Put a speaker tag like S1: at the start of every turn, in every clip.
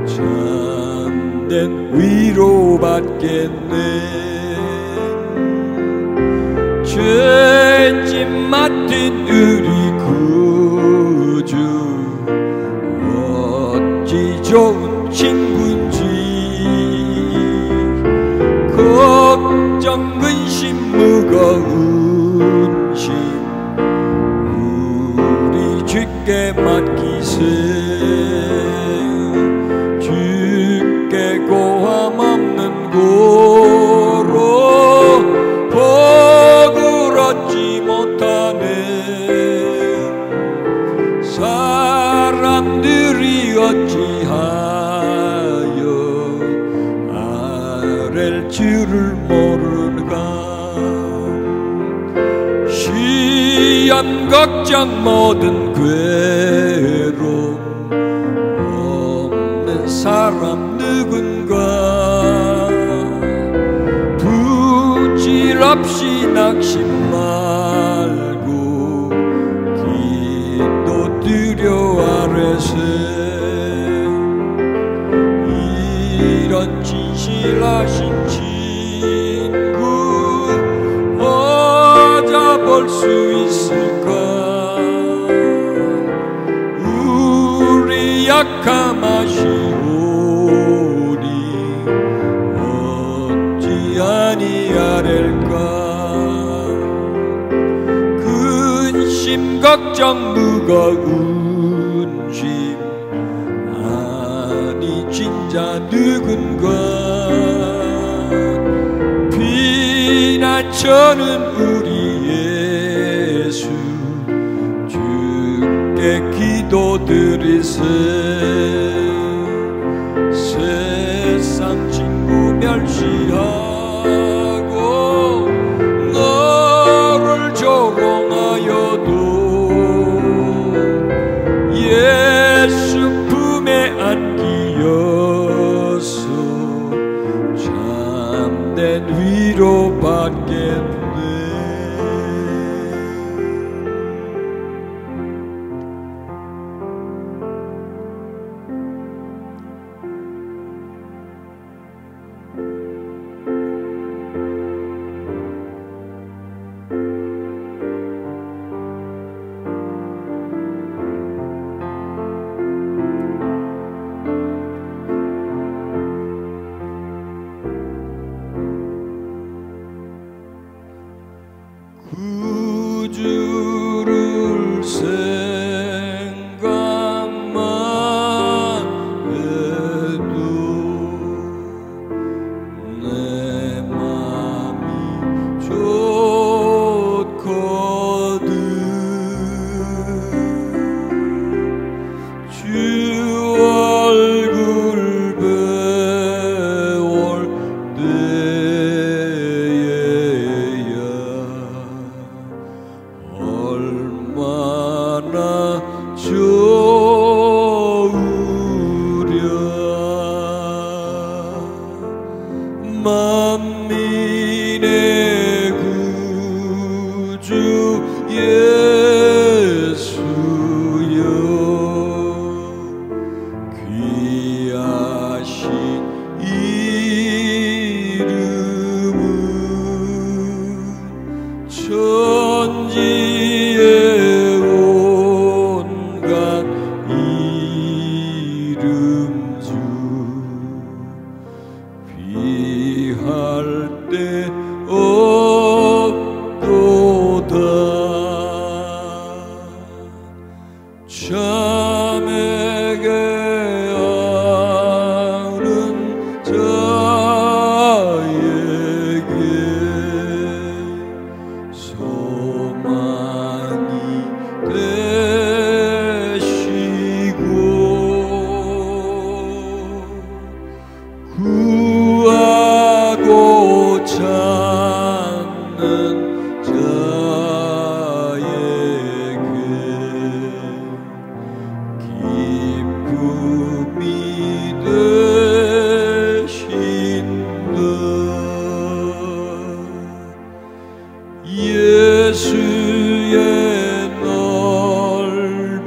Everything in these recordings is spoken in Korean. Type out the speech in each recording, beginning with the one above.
S1: 참된 위로받겠네. 죄짐 맡은 우리 구주 어찌 좋은 친구인지. 걱정 근심 무거운 짐 우리 주께 맡기세. 주께 고함 없는 고로 복을 얻지 못하네. 사람들이 어찌하여 아랠 줄을 모르는가. 시험 걱정 모든 괴로움 없는 사람 누군가. 부질없이 낙심 말고 기도 드려 아래세. 이런 진실하신 친구 얻어볼 수 있을까. 우리 약함 아시오니 어찌 아니하렐까. 근심 걱정 무거운 짐 아니 진짜 누군가. 비난처는 우리 예수 주께 기도드리세. 세상 친구 멸시하고 너를 조롱하여도 예수 품에 안기어서 참된 위로받겠네. 구주를 생각만 해도 내 맘이 좋거든. 주 얼굴 배울 때에야 얼마나 좋으랴. 만민의 구주 예수여 귀하신 이름은 천지의 온갖 이름주. 비할 데 없도다. 참에게 아는 자에게 소망이 되시고 구하고 찾는 자에게 기쁨이 되신다. 예수의 넓은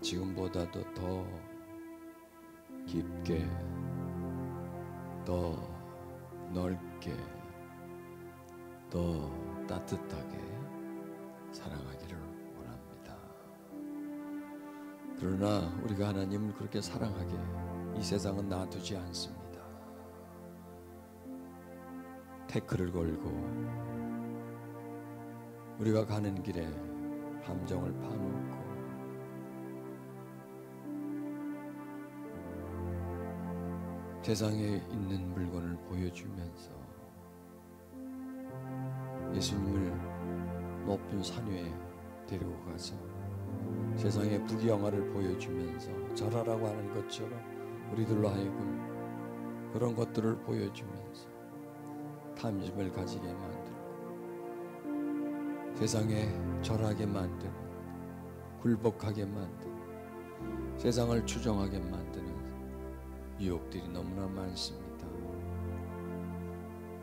S2: 지금보다도 더 깊게, 더 넓게, 더 따뜻하게 사랑하기를 원합니다. 그러나 우리가 하나님을 그렇게 사랑하게 이 세상은 놔두지 않습니다. 태클을 걸고 우리가 가는 길에 함정을 파놓고 세상에 있는 물건을 보여주면서 예수님을 높은 산 위에 데리고 가서 세상의 부귀영화를 보여주면서 절하라고 하는 것처럼 우리들로 하여금 그런 것들을 보여주면서 탐심을 가지게 만들고 세상에 절하게 만드는, 굴복하게 만드는, 세상을 추종하게 만드는 유혹들이 너무나 많습니다.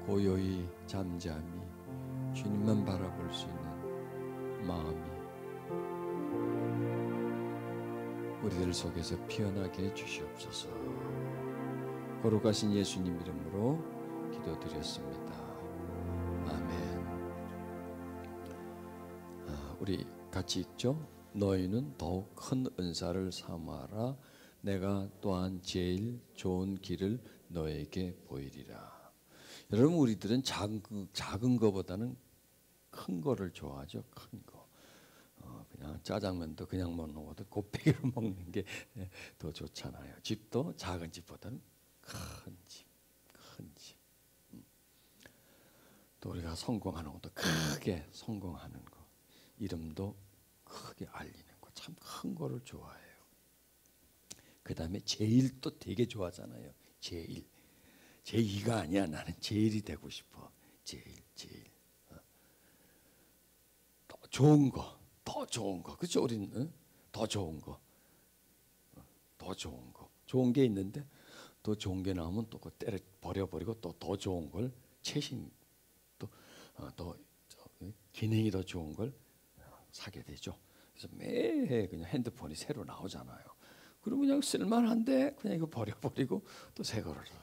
S2: 고요히 잠잠히 주님만 바라볼 수 있는 마음이 우리들 속에서 피어나게 해주시옵소서. 거룩하신 예수님 이름으로 기도드렸습니다. 아멘. 우리 같이 읽죠. 너희는 더욱 큰 은사를 사모하라. 내가 또한 제일 좋은 길을 너에게 보이리라. 여러분, 우리들은 작은 거보다는 큰 거를 좋아하죠. 큰 거. 그냥 짜장면도 그냥 먹는 것도 곱빼기로 먹는 게 더 좋잖아요. 집도 작은 집보다는 큰 집, 큰 집. 또 우리가 성공하는 것도 크게 성공하는 거, 이름도 크게 알리는 거, 참 큰 거를 좋아해요. 그 다음에 제일 또 되게 좋아하잖아요. 제일. 제2가 아니야. 나는 제일이 되고 싶어. 제일. 더 좋은 거, 더 좋은 거. 그렇죠? 우리는 더 좋은 거, 더 좋은 거. 좋은 게 있는데 더 좋은 게 나오면 또 그거 때려 버려버리고 또 더 좋은 걸 최신, 또 기능이 더 좋은 걸 사게 되죠. 그래서 매해 그냥 핸드폰이 새로 나오잖아요. 그러면 그냥 쓸만한데 그냥 이거 버려버리고 또 새 거를 사요.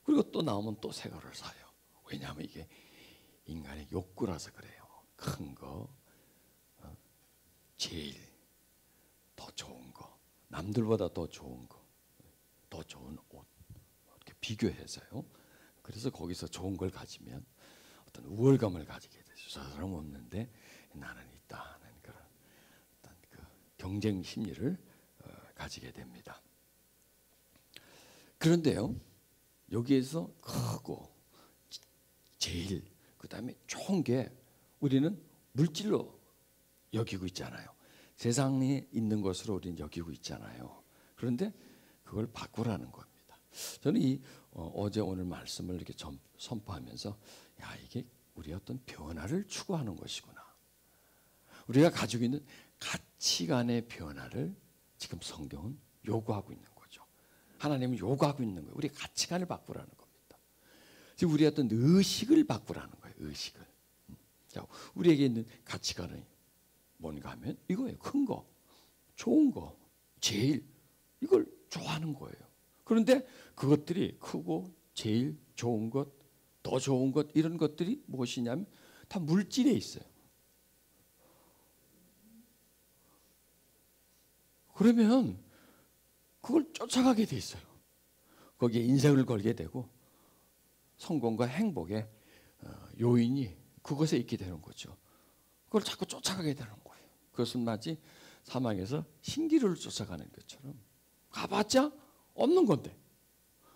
S2: 그리고 또 나오면 또 새 거를 사요. 왜냐하면 이게 인간의 욕구라서 그래요. 큰 거, 제일 더 좋은 거, 남들보다 더 좋은 거, 더 좋은 옷, 이렇게 비교해서요. 그래서 거기서 좋은 걸 가지면 어떤 우월감을 가지게 되죠. 저 사람 없는데 나는 있다 하는 그런 어떤 그 경쟁 심리를 가지게 됩니다. 그런데요, 여기에서 크고 제일, 그 다음에 좋은 게 우리는 물질로 여기고 있잖아요. 세상에 있는 것으로 우리는 여기고 있잖아요. 그런데 그걸 바꾸라는 겁니다. 저는 이 어제 오늘 말씀을 이렇게 선포하면서, 야, 이게 우리의 어떤 변화를 추구하는 것이구나. 우리가 가지고 있는 가치관의 변화를 지금 성경은 요구하고 있는 거죠. 하나님은 요구하고 있는 거예요. 우리 가치관을 바꾸라는 겁니다. 지금 우리 어떤 의식을 바꾸라는 거예요. 의식을. 자, 우리에게 있는 가치관은 뭔가 하면 이거예요. 큰 거, 좋은 거, 제일, 이걸 좋아하는 거예요. 그런데 그것들이 크고 제일 좋은 것, 더 좋은 것, 이런 것들이 무엇이냐면 다 물질에 있어요. 그러면 그걸 쫓아가게 돼 있어요. 거기에 인생을 걸게 되고 성공과 행복의 요인이 그것에 있게 되는 거죠. 그걸 자꾸 쫓아가게 되는 거예요. 그것은 마치 사막에서 신기루를 쫓아가는 것처럼 가봤자 없는 건데,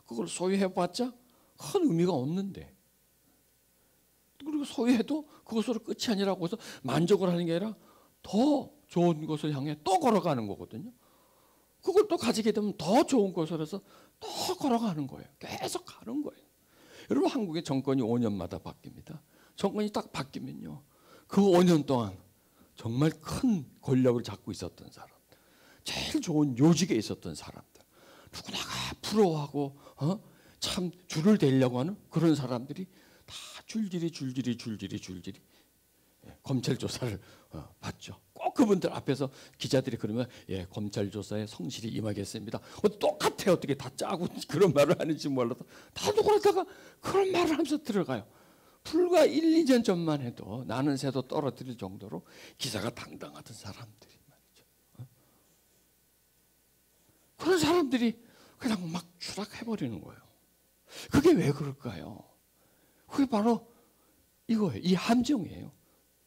S2: 그걸 소유해봤자 큰 의미가 없는데, 그리고 소유해도 그것으로 끝이 아니라고 해서 만족을 하는 게 아니라 더 좋은 것을 향해 또 걸어가는 거거든요. 그걸 또 가지게 되면 더 좋은 것을 해서 또 걸어가는 거예요. 계속 가는 거예요. 여러분, 한국의 정권이 5년마다 바뀝니다. 정권이 딱 바뀌면요, 그 5년 동안 정말 큰 권력을 잡고 있었던 사람, 제일 좋은 요직에 있었던 사람들, 누구나가 부러워하고 참 줄을 대려고 하는 그런 사람들이 다 줄줄이 검찰 조사를 받죠. 꼭 그분들 앞에서 기자들이 그러면, 예, 검찰 조사에 성실히 임하겠습니다. 똑같아요. 어떻게 다 짜고 그런 말을 하는지 몰라도 다 누구라다가 그런 말을 하면서 들어가요. 불과 1, 2년 전만 해도 나는 새도 떨어뜨릴 정도로 기사가 당당하던 사람들이 말이죠. 그런 사람들이 그냥 막 추락해버리는 거예요. 그게 왜 그럴까요? 그게 바로 이거예요. 이 함정이에요.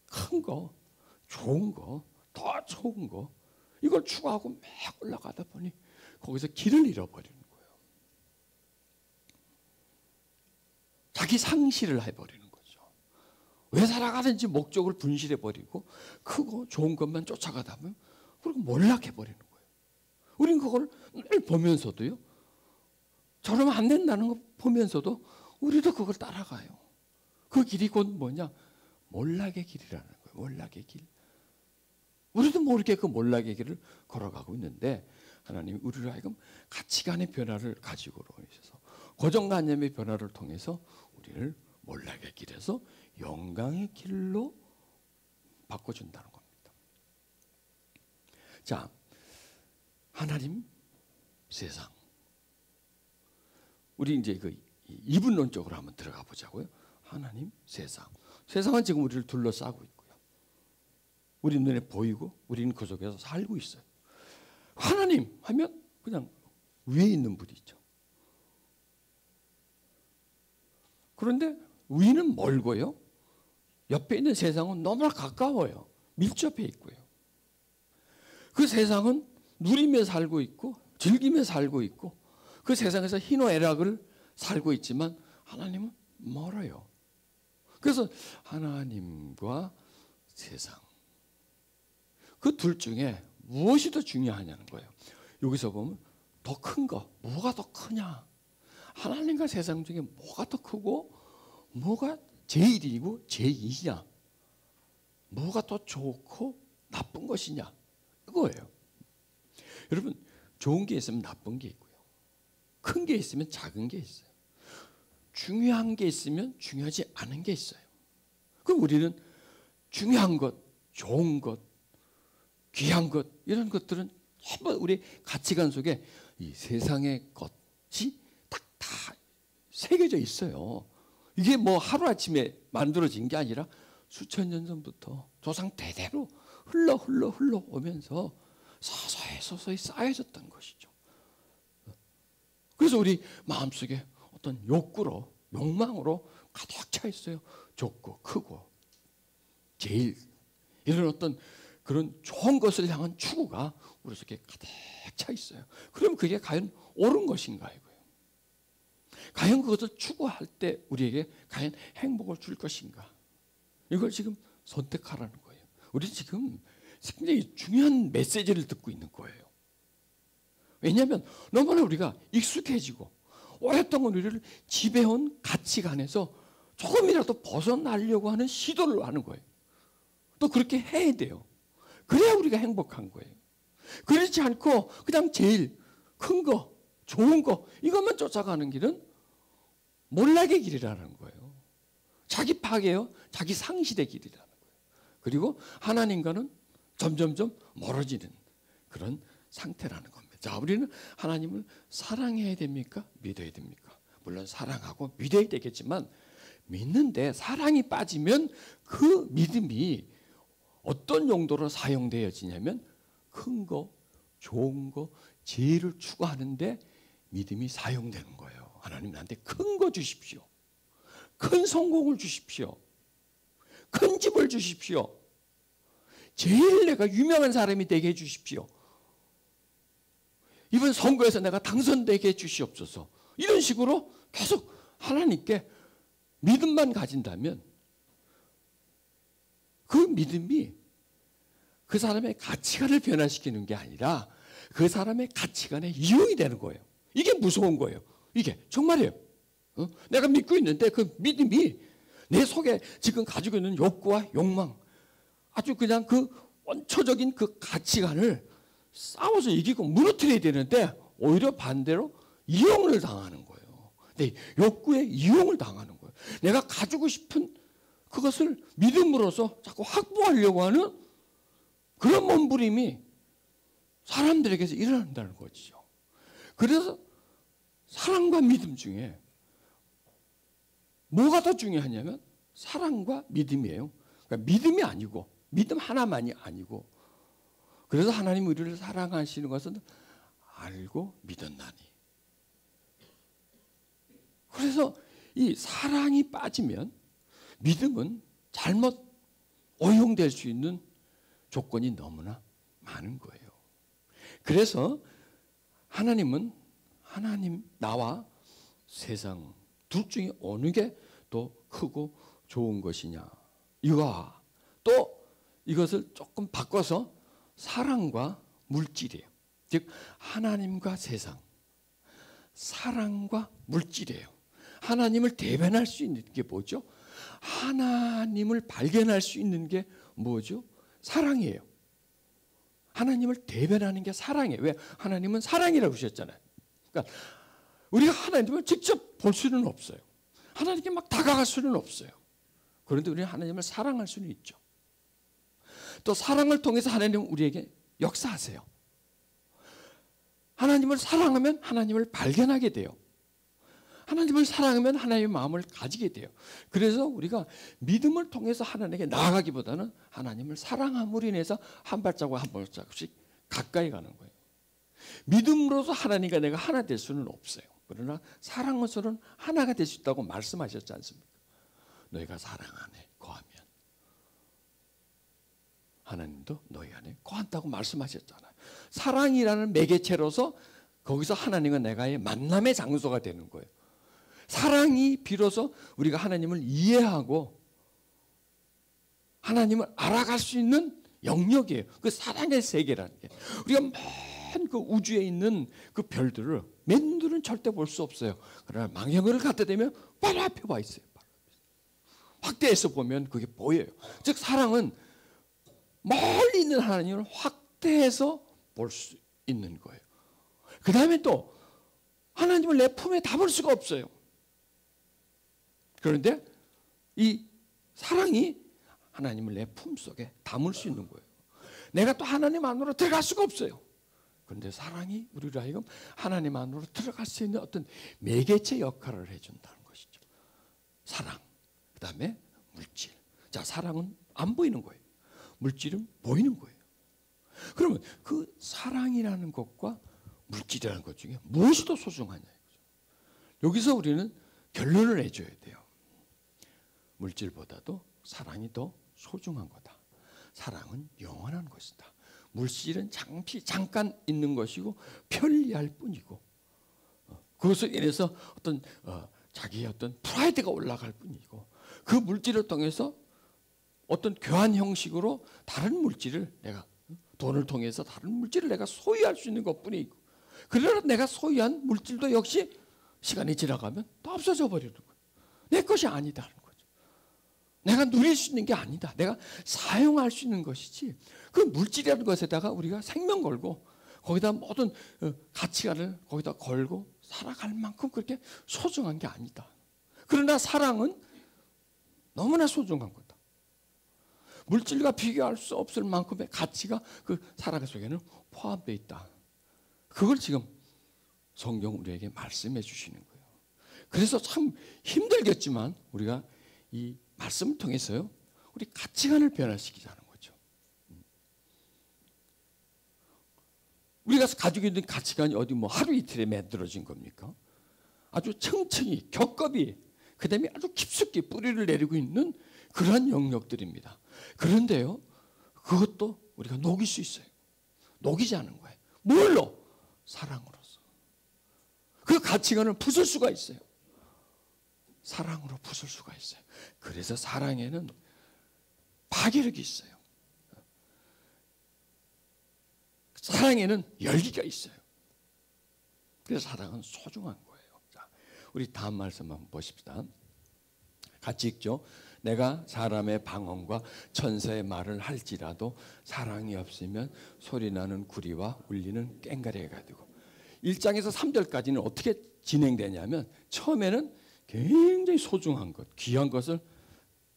S2: 큰 거, 좋은 거, 더 좋은 거 이걸 추구하고 막 올라가다 보니 거기서 길을 잃어버리는 거예요. 자기 상실을 해버리는 거죠. 왜 살아가는지 목적을 분실해버리고 크고 좋은 것만 쫓아가다 보면 그리고 몰락해버리는 거예요. 우린 그걸 늘 보면서도요. 저러면 안 된다는 거 보면서도 우리도 그걸 따라가요. 그 길이 곧 뭐냐? 몰락의 길이라는 거예요. 몰락의 길. 우리도 모르게 그 몰락의 길을 걸어가고 있는데 하나님이 우리로 하여금 가치관의 변화를 가지고 오셔서 고정관념의 변화를 통해서 우리를 몰락의 길에서 영광의 길로 바꿔준다는 겁니다. 자, 하나님, 세상. 우리 이제 그 이분론적으로 한번 들어가 보자고요. 하나님, 세상. 세상은 지금 우리를 둘러싸고 있고요. 우리 눈에 보이고 우리는 그 속에서 살고 있어요. 하나님 하면 그냥 위에 있는 분이죠. 그런데 위는 멀고요. 옆에 있는 세상은 너무나 가까워요. 밀접해 있고요. 그 세상은 누리며 살고 있고 즐기며 살고 있고 그 세상에서 희노애락을 살고 있지만 하나님은 멀어요. 그래서 하나님과 세상 그 둘 중에 무엇이 더 중요하냐는 거예요. 여기서 보면 더 큰 거 뭐가 더 크냐? 하나님과 세상 중에 뭐가 더 크고 뭐가 제1이고 제2냐? 뭐가 더 좋고 나쁜 것이냐? 이거예요. 여러분 좋은 게 있으면 나쁜 게 있고요. 큰 게 있으면 작은 게 있어요. 중요한 게 있으면 중요하지 않은 게 있어요. 그럼 우리는 중요한 것, 좋은 것, 귀한 것 이런 것들은 전부 우리 가치관 속에 이 세상의 것이 딱 다 새겨져 있어요. 이게 뭐 하루아침에 만들어진 게 아니라 수천 년 전부터 조상 대대로 흘러 오면서 서서히 쌓여졌던 것이죠. 그래서 우리 마음속에 어떤 욕구로 욕망으로 가득 차 있어요. 좋고 크고 제일 이런 어떤 그런 좋은 것을 향한 추구가 우리 속에 가득 차 있어요. 그럼 그게 과연 옳은 것인가 이거예요. 과연 그것을 추구할 때 우리에게 과연 행복을 줄 것인가? 이걸 지금 선택하라는 거예요. 우리 지금 굉장히 중요한 메시지를 듣고 있는 거예요. 왜냐하면 너무나 우리가 익숙해지고 오랫동안 우리를 지배해온 가치관에서 조금이라도 벗어나려고 하는 시도를 하는 거예요. 또 그렇게 해야 돼요. 그래야 우리가 행복한 거예요. 그렇지 않고 그냥 제일 큰 거, 좋은 거 이것만 쫓아가는 길은 몰락의 길이라는 거예요. 자기 파괴요, 자기 상실의 길이라는 거예요. 그리고 하나님과는 점점점 멀어지는 그런 상태라는 겁니다. 자, 우리는 하나님을 사랑해야 됩니까? 믿어야 됩니까? 물론 사랑하고 믿어야 되겠지만 믿는데 사랑이 빠지면 그 믿음이 어떤 용도로 사용되어지냐면 큰 거, 좋은 거, 지혜를 추구하는데 믿음이 사용되는 거예요. 하나님 나한테 큰 거 주십시오. 큰 성공을 주십시오. 큰 집을 주십시오. 제일 내가 유명한 사람이 되게 해 주십시오. 이번 선거에서 내가 당선되게 해 주시옵소서. 이런 식으로 계속 하나님께 믿음만 가진다면 그 믿음이 그 사람의 가치관을 변화시키는 게 아니라 그 사람의 가치관에 이용이 되는 거예요. 이게 무서운 거예요. 이게 정말이에요. 내가 믿고 있는데 그 믿음이 내 속에 지금 가지고 있는 욕구와 욕망 아주 그냥 그 원초적인 그 가치관을 싸워서 이기고 무너뜨려야 되는데 오히려 반대로 이용을 당하는 거예요. 내 욕구에 이용을 당하는 거예요. 내가 가지고 싶은 그것을 믿음으로써 자꾸 확보하려고 하는 그런 몸부림이 사람들에게서 일어난다는 거죠. 그래서 사랑과 믿음 중에 뭐가 더 중요하냐면 사랑과 믿음이에요. 그러니까 믿음이 아니고 믿음 하나만이 아니고 그래서 하나님 우리를 사랑하시는 것은 알고 믿었나니. 그래서 이 사랑이 빠지면 믿음은 잘못 오용될 수 있는 조건이 너무나 많은 거예요. 그래서 하나님은 나와 세상 둘 중에 어느 게 더 크고 좋은 것이냐. 이거와 또 이것을 조금 바꿔서 사랑과 물질이에요. 즉 하나님과 세상, 사랑과 물질이에요. 하나님을 대변할 수 있는 게 뭐죠? 하나님을 발견할 수 있는 게 뭐죠? 사랑이에요. 하나님을 대변하는 게 사랑이에요. 왜? 하나님은 사랑이라고 하셨잖아요. 그러니까 우리가 하나님을 직접 볼 수는 없어요. 하나님께 막 다가갈 수는 없어요. 그런데 우리는 하나님을 사랑할 수는 있죠. 또 사랑을 통해서 하나님은 우리에게 역사하세요. 하나님을 사랑하면 하나님을 발견하게 돼요. 하나님을 사랑하면 하나님의 마음을 가지게 돼요. 그래서 우리가 믿음을 통해서 하나님에게 나아가기보다는 하나님을 사랑함으로 인해서 한 발자국 한 발자국씩 가까이 가는 거예요. 믿음으로서 하나님과 내가 하나 될 수는 없어요. 그러나 사랑으로서는 하나가 될 수 있다고 말씀하셨지 않습니까? 너희가 사랑 안에 거하면 하나님도 너희 안에 거한다고 말씀하셨잖아요. 사랑이라는 매개체로서 거기서 하나님과 내가의 만남의 장소가 되는 거예요. 사랑이 비로소 우리가 하나님을 이해하고 하나님을 알아갈 수 있는 영역이에요. 그 사랑의 세계라는 게. 우리가 먼 그 우주에 있는 그 별들을 맨눈으로는 절대 볼 수 없어요. 그러나 망원경을 갖다 대면 바로 앞에 와 있어요. 확대해서 보면 그게 보여요. 즉 사랑은 멀리 있는 하나님을 확대해서 볼 수 있는 거예요. 그 다음에 또 하나님을 내 품에 담을 수가 없어요. 그런데 이 사랑이 하나님을 내 품속에 담을 수 있는 거예요. 내가 또 하나님 안으로 들어갈 수가 없어요. 그런데 사랑이 우리로 하여금 하나님 안으로 들어갈 수 있는 어떤 매개체 역할을 해준다는 것이죠. 사랑, 그 다음에 물질. 자, 사랑은 안 보이는 거예요. 물질은 보이는 거예요. 그러면 그 사랑이라는 것과 물질이라는 것 중에 무엇이 더 소중하냐. 여기서 우리는 결론을 내줘야 돼요. 물질보다도 사랑이 더 소중한 거다. 사랑은 영원한 것이다. 물질은 잠깐 있는 것이고 편리할 뿐이고 그것을 인해서 어떤 자기의 어떤 프라이드가 올라갈 뿐이고 그 물질을 통해서 어떤 교환 형식으로 다른 물질을 내가 돈을 통해서 다른 물질을 내가 소유할 수 있는 것뿐이고 그러나 내가 소유한 물질도 역시 시간이 지나가면 또 없어져 버리는 거예요. 내 것이 아니다는 거죠. 내가 누릴 수 있는 게 아니다. 내가 사용할 수 있는 것이지 그 물질이라는 것에다가 우리가 생명 걸고 거기다 모든 가치관을 거기다 걸고 살아갈 만큼 그렇게 소중한 게 아니다. 그러나 사랑은 너무나 소중한 거다. 물질과 비교할 수 없을 만큼의 가치가 그 사랑 속에는 포함되어 있다. 그걸 지금 성경 우리에게 말씀해 주시는 거예요. 그래서 참 힘들겠지만 우리가 이 말씀을 통해서요, 우리 가치관을 변화시키자는 거죠. 우리가 가지고 있는 가치관이 어디 뭐 하루 이틀에 만들어진 겁니까? 아주 층층이, 겹겹이, 그 다음에 아주 깊숙이 뿌리를 내리고 있는 그러한 영역들입니다. 그런데요, 그것도 우리가 녹일 수 있어요. 녹이지 않은 거예요. 뭘로? 사랑으로서. 그 가치관을 부술 수가 있어요. 사랑으로 부술 수가 있어요. 그래서 사랑에는 파괴력이 있어요. 사랑에는 열기가 있어요. 그래서 사랑은 소중한 거예요. 자, 우리 다음 말씀 한번 보십시다. 같이 읽죠. 내가 사람의 방언과 천사의 말을 할지라도 사랑이 없으면 소리나는 구리와 울리는 꽹과리가 되고 1장에서 3절까지는 어떻게 진행되냐면 처음에는 굉장히 소중한 것, 귀한 것을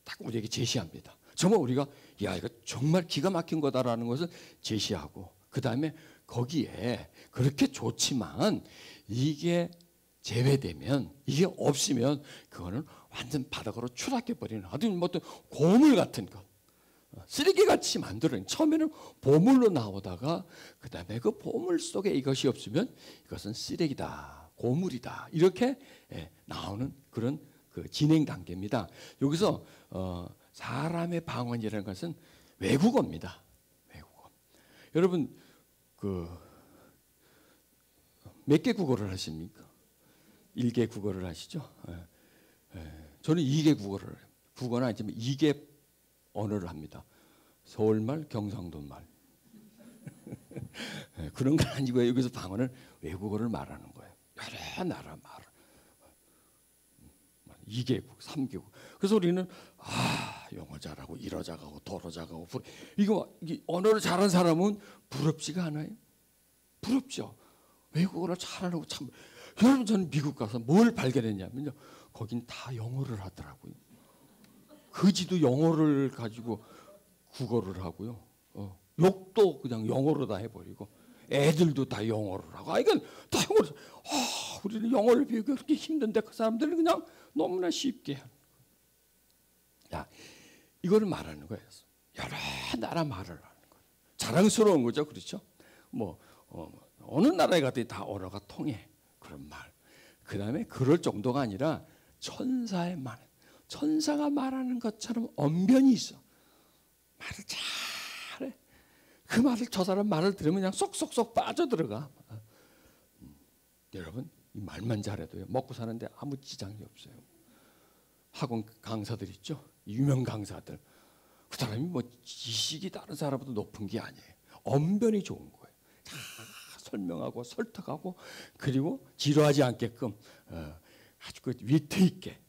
S2: 딱 우리에게 제시합니다. 정말 우리가 야 이거 정말 기가 막힌 거다라는 것을 제시하고 그 다음에 거기에 그렇게 좋지만 이게 제외되면 이게 없으면 그거는 완전 바닥으로 추락해버리는 아주 어떤 고물 같은 것, 쓰레기같이 만들어낸 처음에는 보물로 나오다가 그 다음에 그 보물 속에 이것이 없으면 이것은 쓰레기다, 고물이다 이렇게 나오는 그런 그 진행 단계입니다. 여기서 사람의 방언이라는 것은 외국어입니다. 외국어. 여러분 그 몇 개 국어를 하십니까? 1개 국어를 하시죠? 저는 2개 국어를 해요. 국어는 아니지만 2개 언어를 합니다. 서울말, 경상도말. 그런 건 아니고요. 여기서 방언은 외국어를 말하는 거예요. 여러 나라 말. 2개국, 3개국. 그래서 우리는 영어 잘하고 일어 잘하고 도로 잘하고 이게 언어를 잘하는 사람은 부럽지가 않아요? 부럽죠. 외국어를 잘하는 거 참. 여러분 저는 미국 가서 뭘 발견했냐면요. 거긴 다 영어를 하더라고요. 거지도 영어를 가지고 국어를 하고요. 욕도 그냥 영어로 다 해버리고 애들도 다 영어를 하고 이건 다 영어로. 우리는 영어를 배우기 그렇게 힘든데 그 사람들은 그냥 너무나 쉽게 하는 거예요. 자, 이거를 말하는 거예요. 여러 나라 말을 하는 거예요. 자랑스러운 거죠, 그렇죠? 어느 나라에 가도 다 언어가 통해 그런 말. 그 다음에 그럴 정도가 아니라 천사의 말, 천사가 말하는 것처럼 언변이 있어. 말을 잘해. 그 말을 저 사람 말을 들으면 그냥 쏙쏙쏙 빠져들어가. 여러분 이 말만 잘해도요 먹고 사는데 아무 지장이 없어요. 학원 강사들 있죠, 유명 강사들. 그 사람이 뭐 지식이 다른 사람보다 높은 게 아니에요. 언변이 좋은 거예요. 다 설명하고 설득하고 그리고 지루하지 않게끔 아주 그 위트 있게.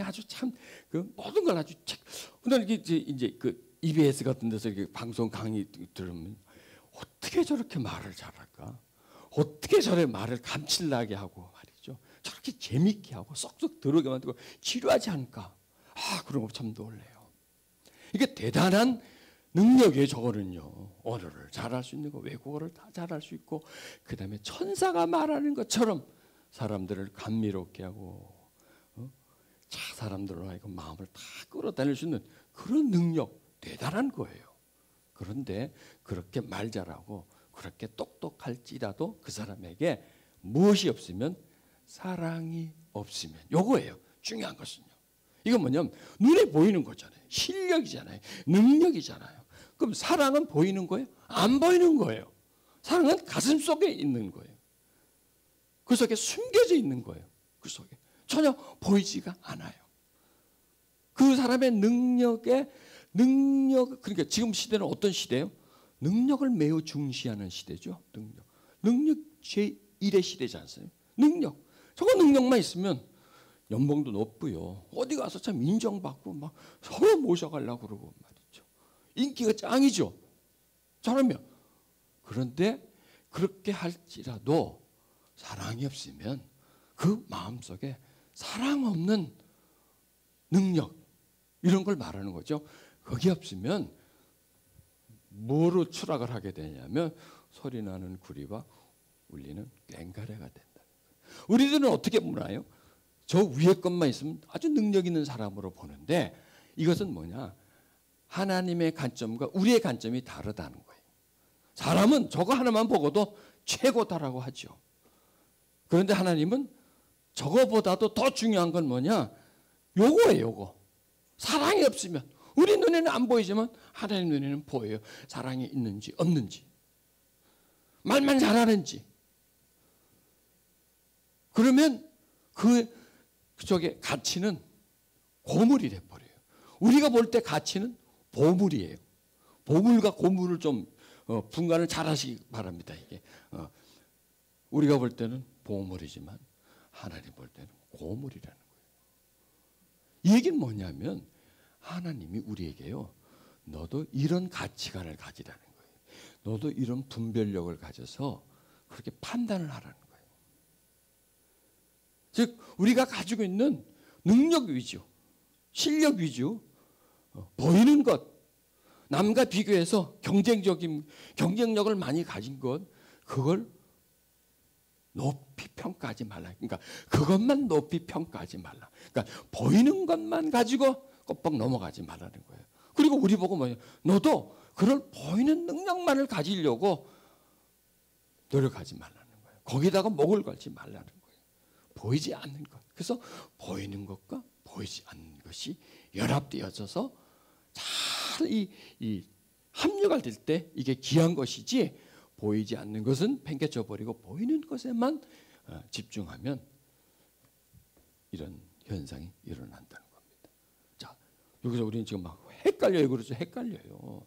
S2: 아주 참 그 모든 걸 아주 오늘 이제 그 EBS 같은 데서 이렇게 방송 강의 들으면 어떻게 저렇게 말을 잘할까? 어떻게 저래 말을 감칠나게 하고 말이죠. 저렇게 재밌게 하고 쏙쏙 들어오게 만들고 지루하지 않을까? 그런 거 참 놀래요. 이게 대단한 능력이에요. 저거는요. 언어를 잘할 수 있는 거, 외국어를 다 잘할 수 있고, 그 다음에 천사가 말하는 것처럼 사람들을 감미롭게 하고, 사람들로 하여금 마음을 다 끌어다닐 수 있는 그런 능력, 대단한 거예요. 그런데 그렇게 말 잘하고 그렇게 똑똑할지라도 그 사람에게 무엇이 없으면 사랑이 없으면, 요거예요. 중요한 것은요. 이건 뭐냐면 눈에 보이는 거잖아요. 실력이잖아요. 능력이잖아요. 그럼 사랑은 보이는 거예요? 안 보이는 거예요. 사랑은 가슴 속에 있는 거예요. 그 속에 숨겨져 있는 거예요. 그 속에 전혀 보이지가 않아요. 그 사람의 그러니까 지금 시대는 어떤 시대예요? 능력을 매우 중시하는 시대죠. 능력 제1의 시대지 않습니까? 능력. 저거 능력만 있으면 연봉도 높고요. 어디 가서 참 인정받고 막 서로 모셔가려고 그러고 말이죠. 인기가 짱이죠. 저러면. 그런데 그렇게 할지라도 사랑이 없으면 그 마음속에 사랑 없는 능력 이런 걸 말하는 거죠. 거기 없으면 뭐로 추락을 하게 되냐면 소리나는 구리와 울리는 꽹과레가 된다. 우리들은 어떻게 보나요? 저 위에 것만 있으면 아주 능력 있는 사람으로 보는데 이것은 뭐냐? 하나님의 관점과 우리의 관점이 다르다는 거예요. 사람은 저거 하나만 보고도 최고다라고 하죠. 그런데 하나님은 저거보다도 더 중요한 건 뭐냐? 요거예요, 요거. 사랑이 없으면 우리 눈에는 안 보이지만 하나님 눈에는 보여요. 사랑이 있는지 없는지, 말만 잘하는지. 그러면 그쪽에 가치는 고물이 돼버려요. 우리가 볼 때 가치는 보물이에요. 보물과 고물을 좀 분간을 잘 하시기 바랍니다. 이게 우리가 볼 때는 보물이지만 하나님 볼 때는 고물이라는 거예요. 이 얘기는 뭐냐면 하나님이 우리에게요, 너도 이런 가치관을 가지라는 거예요. 너도 이런 분별력을 가져서 그렇게 판단을 하라는 거예요. 즉 우리가 가지고 있는 능력 위주, 실력 위주, 보이는 것, 남과 비교해서 경쟁력을 많이 가진 것, 그걸 높이 평가하지 말라. 그러니까 그것만 높이 평가하지 말라. 그러니까 보이는 것만 가지고 껍벅 넘어가지 말라는 거예요. 그리고 우리 보고 뭐냐? 너도 그런 보이는 능력만을 가지려고 노력하지 말라는 거예요. 거기다가 목을 걸지 말라는 거예요. 보이지 않는 것. 그래서 보이는 것과 보이지 않는 것이 연합되어져서 잘 이 합력할 때 이게 귀한 것이지, 보이지 않는 것은 팽개쳐 버리고 보이는 것에만 집중하면 이런 현상이 일어난다는 겁니다. 자, 여기서 우리는 지금 막 헷갈려요. 그렇죠? 헷갈려요.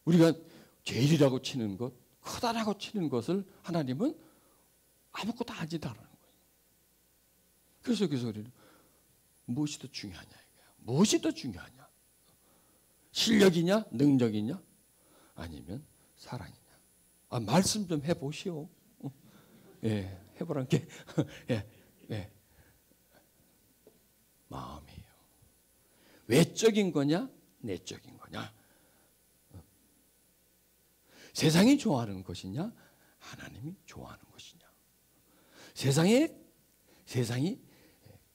S2: 우리가 제일이라고 치는 것, 크다라고 치는 것을 하나님은 아무것도 하지도 않는 거예요. 그래서 우리는 무엇이 더 중요하냐 이거야. 무엇이 더 중요하냐? 실력이냐, 능력이냐, 아니면 사랑이냐? 말씀 좀 해보시오. 예, 해보란 게 예, 마음이에요. 외적인 거냐, 내적인 거냐? 세상이 좋아하는 것이냐, 하나님이 좋아하는 것이냐? 세상이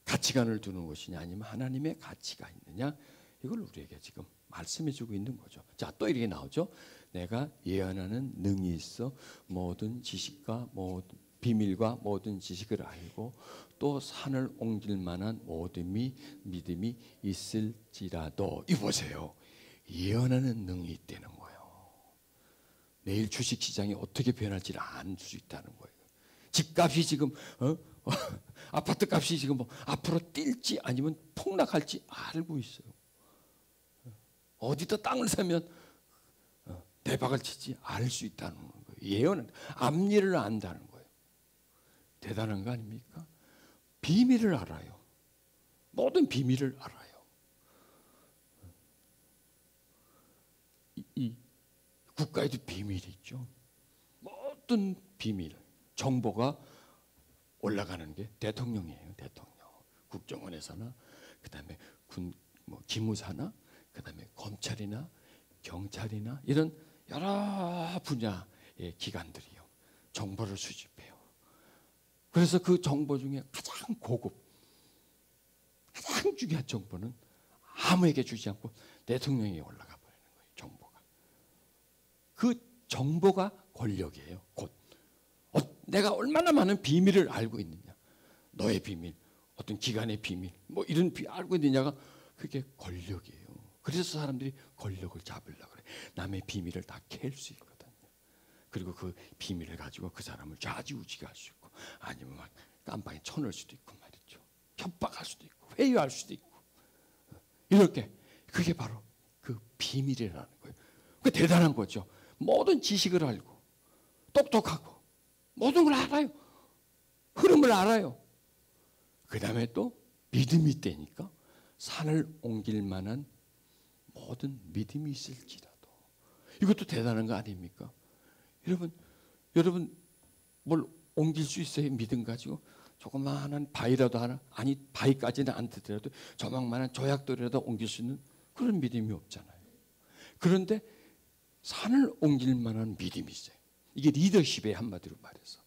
S2: 가치관을 두는 것이냐, 아니면 하나님의 가치가 있느냐? 이걸 우리에게 지금 말씀해주고 있는 거죠. 자, 또 이렇게 나오죠. 내가 예언하는 능이 있어 모든 지식과 모든 비밀과 모든 지식을 알고 또 산을 옮길 만한 모든 믿음이 있을지라도. 이 보세요. 예언하는 능이 있다는 거예요. 내일 주식시장이 어떻게 변할지를 알 수 있다는 거예요. 집값이 지금 아파트값이 지금 뭐 앞으로 뛸지 아니면 폭락할지 알고 있어요. 어디다 땅을 사면 대박을 치지 알 수 있다는 거예요. 예언은 앞일을 안다는 거예요. 대단한 거 아닙니까? 비밀을 알아요. 모든 비밀을 알아요. 이 국가에도 비밀이 있죠. 모든 비밀, 정보가 올라가는 게 대통령이에요. 대통령. 국정원에서나 그다음에 기무사나 그다음에 검찰이나 경찰이나 이런 여러 분야의 기관들이요. 정보를 수집해요. 그래서 그 정보 중에 가장 고급, 가장 중요한 정보는 아무에게 주지 않고 대통령이 올라가 버리는 거예요. 정보가. 그 정보가 권력이에요. 곧. 내가 얼마나 많은 비밀을 알고 있느냐. 너의 비밀, 어떤 기관의 비밀, 뭐 이런 알고 있느냐가 그게 권력이에요. 그래서 사람들이 권력을 잡으려고 그래. 남의 비밀을 다 캘 수 있거든요. 그리고 그 비밀을 가지고 그 사람을 좌지우지게 할 수 있고, 아니면 막 깜빵에 쳐넣을 수도 있고 말이죠. 협박할 수도 있고 회유할 수도 있고, 이렇게. 그게 바로 그 비밀이라는 거예요. 그 대단한 거죠. 모든 지식을 알고 똑똑하고 모든 걸 알아요. 흐름을 알아요. 그 다음에 또 믿음이 있다니까 산을 옮길 만한 모든 믿음이 있을지라도. 이것도 대단한 거 아닙니까? 여러분 뭘 옮길 수 있어요? 믿음 가지고 조그마한 바위라도 하나, 아니 바위까지는 안 되더라도 조망만한 조약돌이라도 옮길 수 있는 그런 믿음이 없잖아요. 그런데 산을 옮길 만한 믿음이 있어요. 이게 리더십의 한마디로 말해서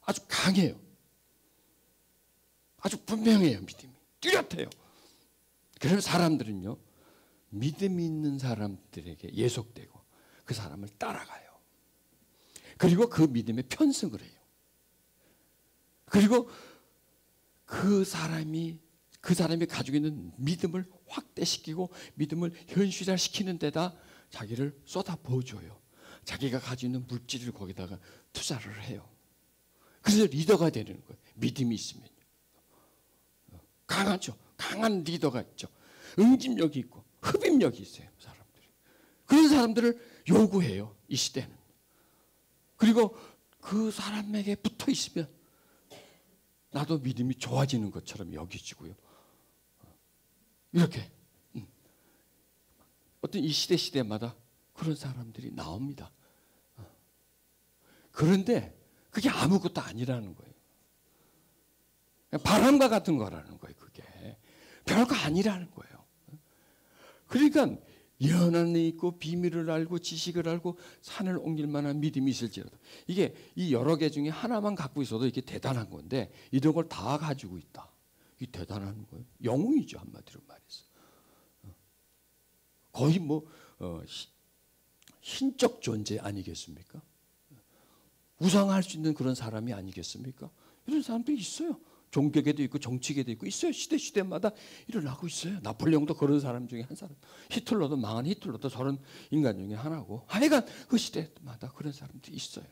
S2: 아주 강해요. 아주 분명해요. 믿음이 뚜렷해요. 그래서 사람들은요, 믿음이 있는 사람들에게 예속되고 그 사람을 따라가요. 그리고 그 믿음에 편승을 해요. 그리고 그 사람이 가지고 있는 믿음을 확대시키고 믿음을 현실화시키는 데다 자기를 쏟아 부어줘요. 자기가 가지고 있는 물질을 거기다가 투자를 해요. 그래서 리더가 되는 거예요. 믿음이 있으면요. 강하죠. 강한 리더가 있죠. 응집력이 있고 흡입력이 있어요. 사람들이. 그런 사람들을 요구해요. 이 시대는. 그리고 그 사람에게 붙어 있으면 나도 믿음이 좋아지는 것처럼 여기지고요. 이렇게 어떤 이 시대마다 그런 사람들이 나옵니다. 그런데 그게 아무것도 아니라는 거예요. 바람과 같은 거라는 거예요. 그게 별거 아니라는 거예요. 그러니까 예언이 있고 비밀을 알고 지식을 알고 산을 옮길 만한 믿음이 있을지라도, 이게 이 여러 개 중에 하나만 갖고 있어도 이게 대단한 건데 이런 걸 다 가지고 있다. 이게 대단한 거예요. 영웅이죠, 한마디로 말해서. 거의 신적 존재 아니겠습니까? 우상할 수 있는 그런 사람이 아니겠습니까? 이런 사람들이 있어요. 종교계도 있고 정치계도 있고 있어요. 시대마다 일어나고 있어요. 나폴레옹도 그런 사람 중에 한 사람. 히틀러도 망한 히틀러도 저런 인간 중에 하나고. 하여간 그 시대마다 그런 사람들이 있어요.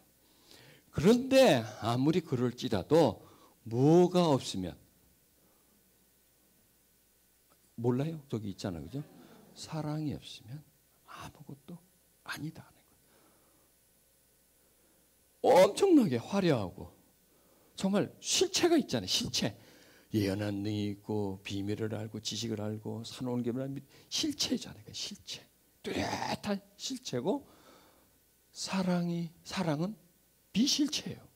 S2: 그런데 아무리 그럴지라도 뭐가 없으면 몰라요. 저기 있잖아요. 그죠? 사랑이 없으면 아무것도 아니다 하는 거예요. 엄청나게 화려하고 정말 실체가 있잖아요. 실체. 예언한 능이 있고 비밀을 알고 지식을 알고 사놓은 gem을 알고 실체잖아요. 실체. 뚜렷한 실체고 사랑은 비실체예요.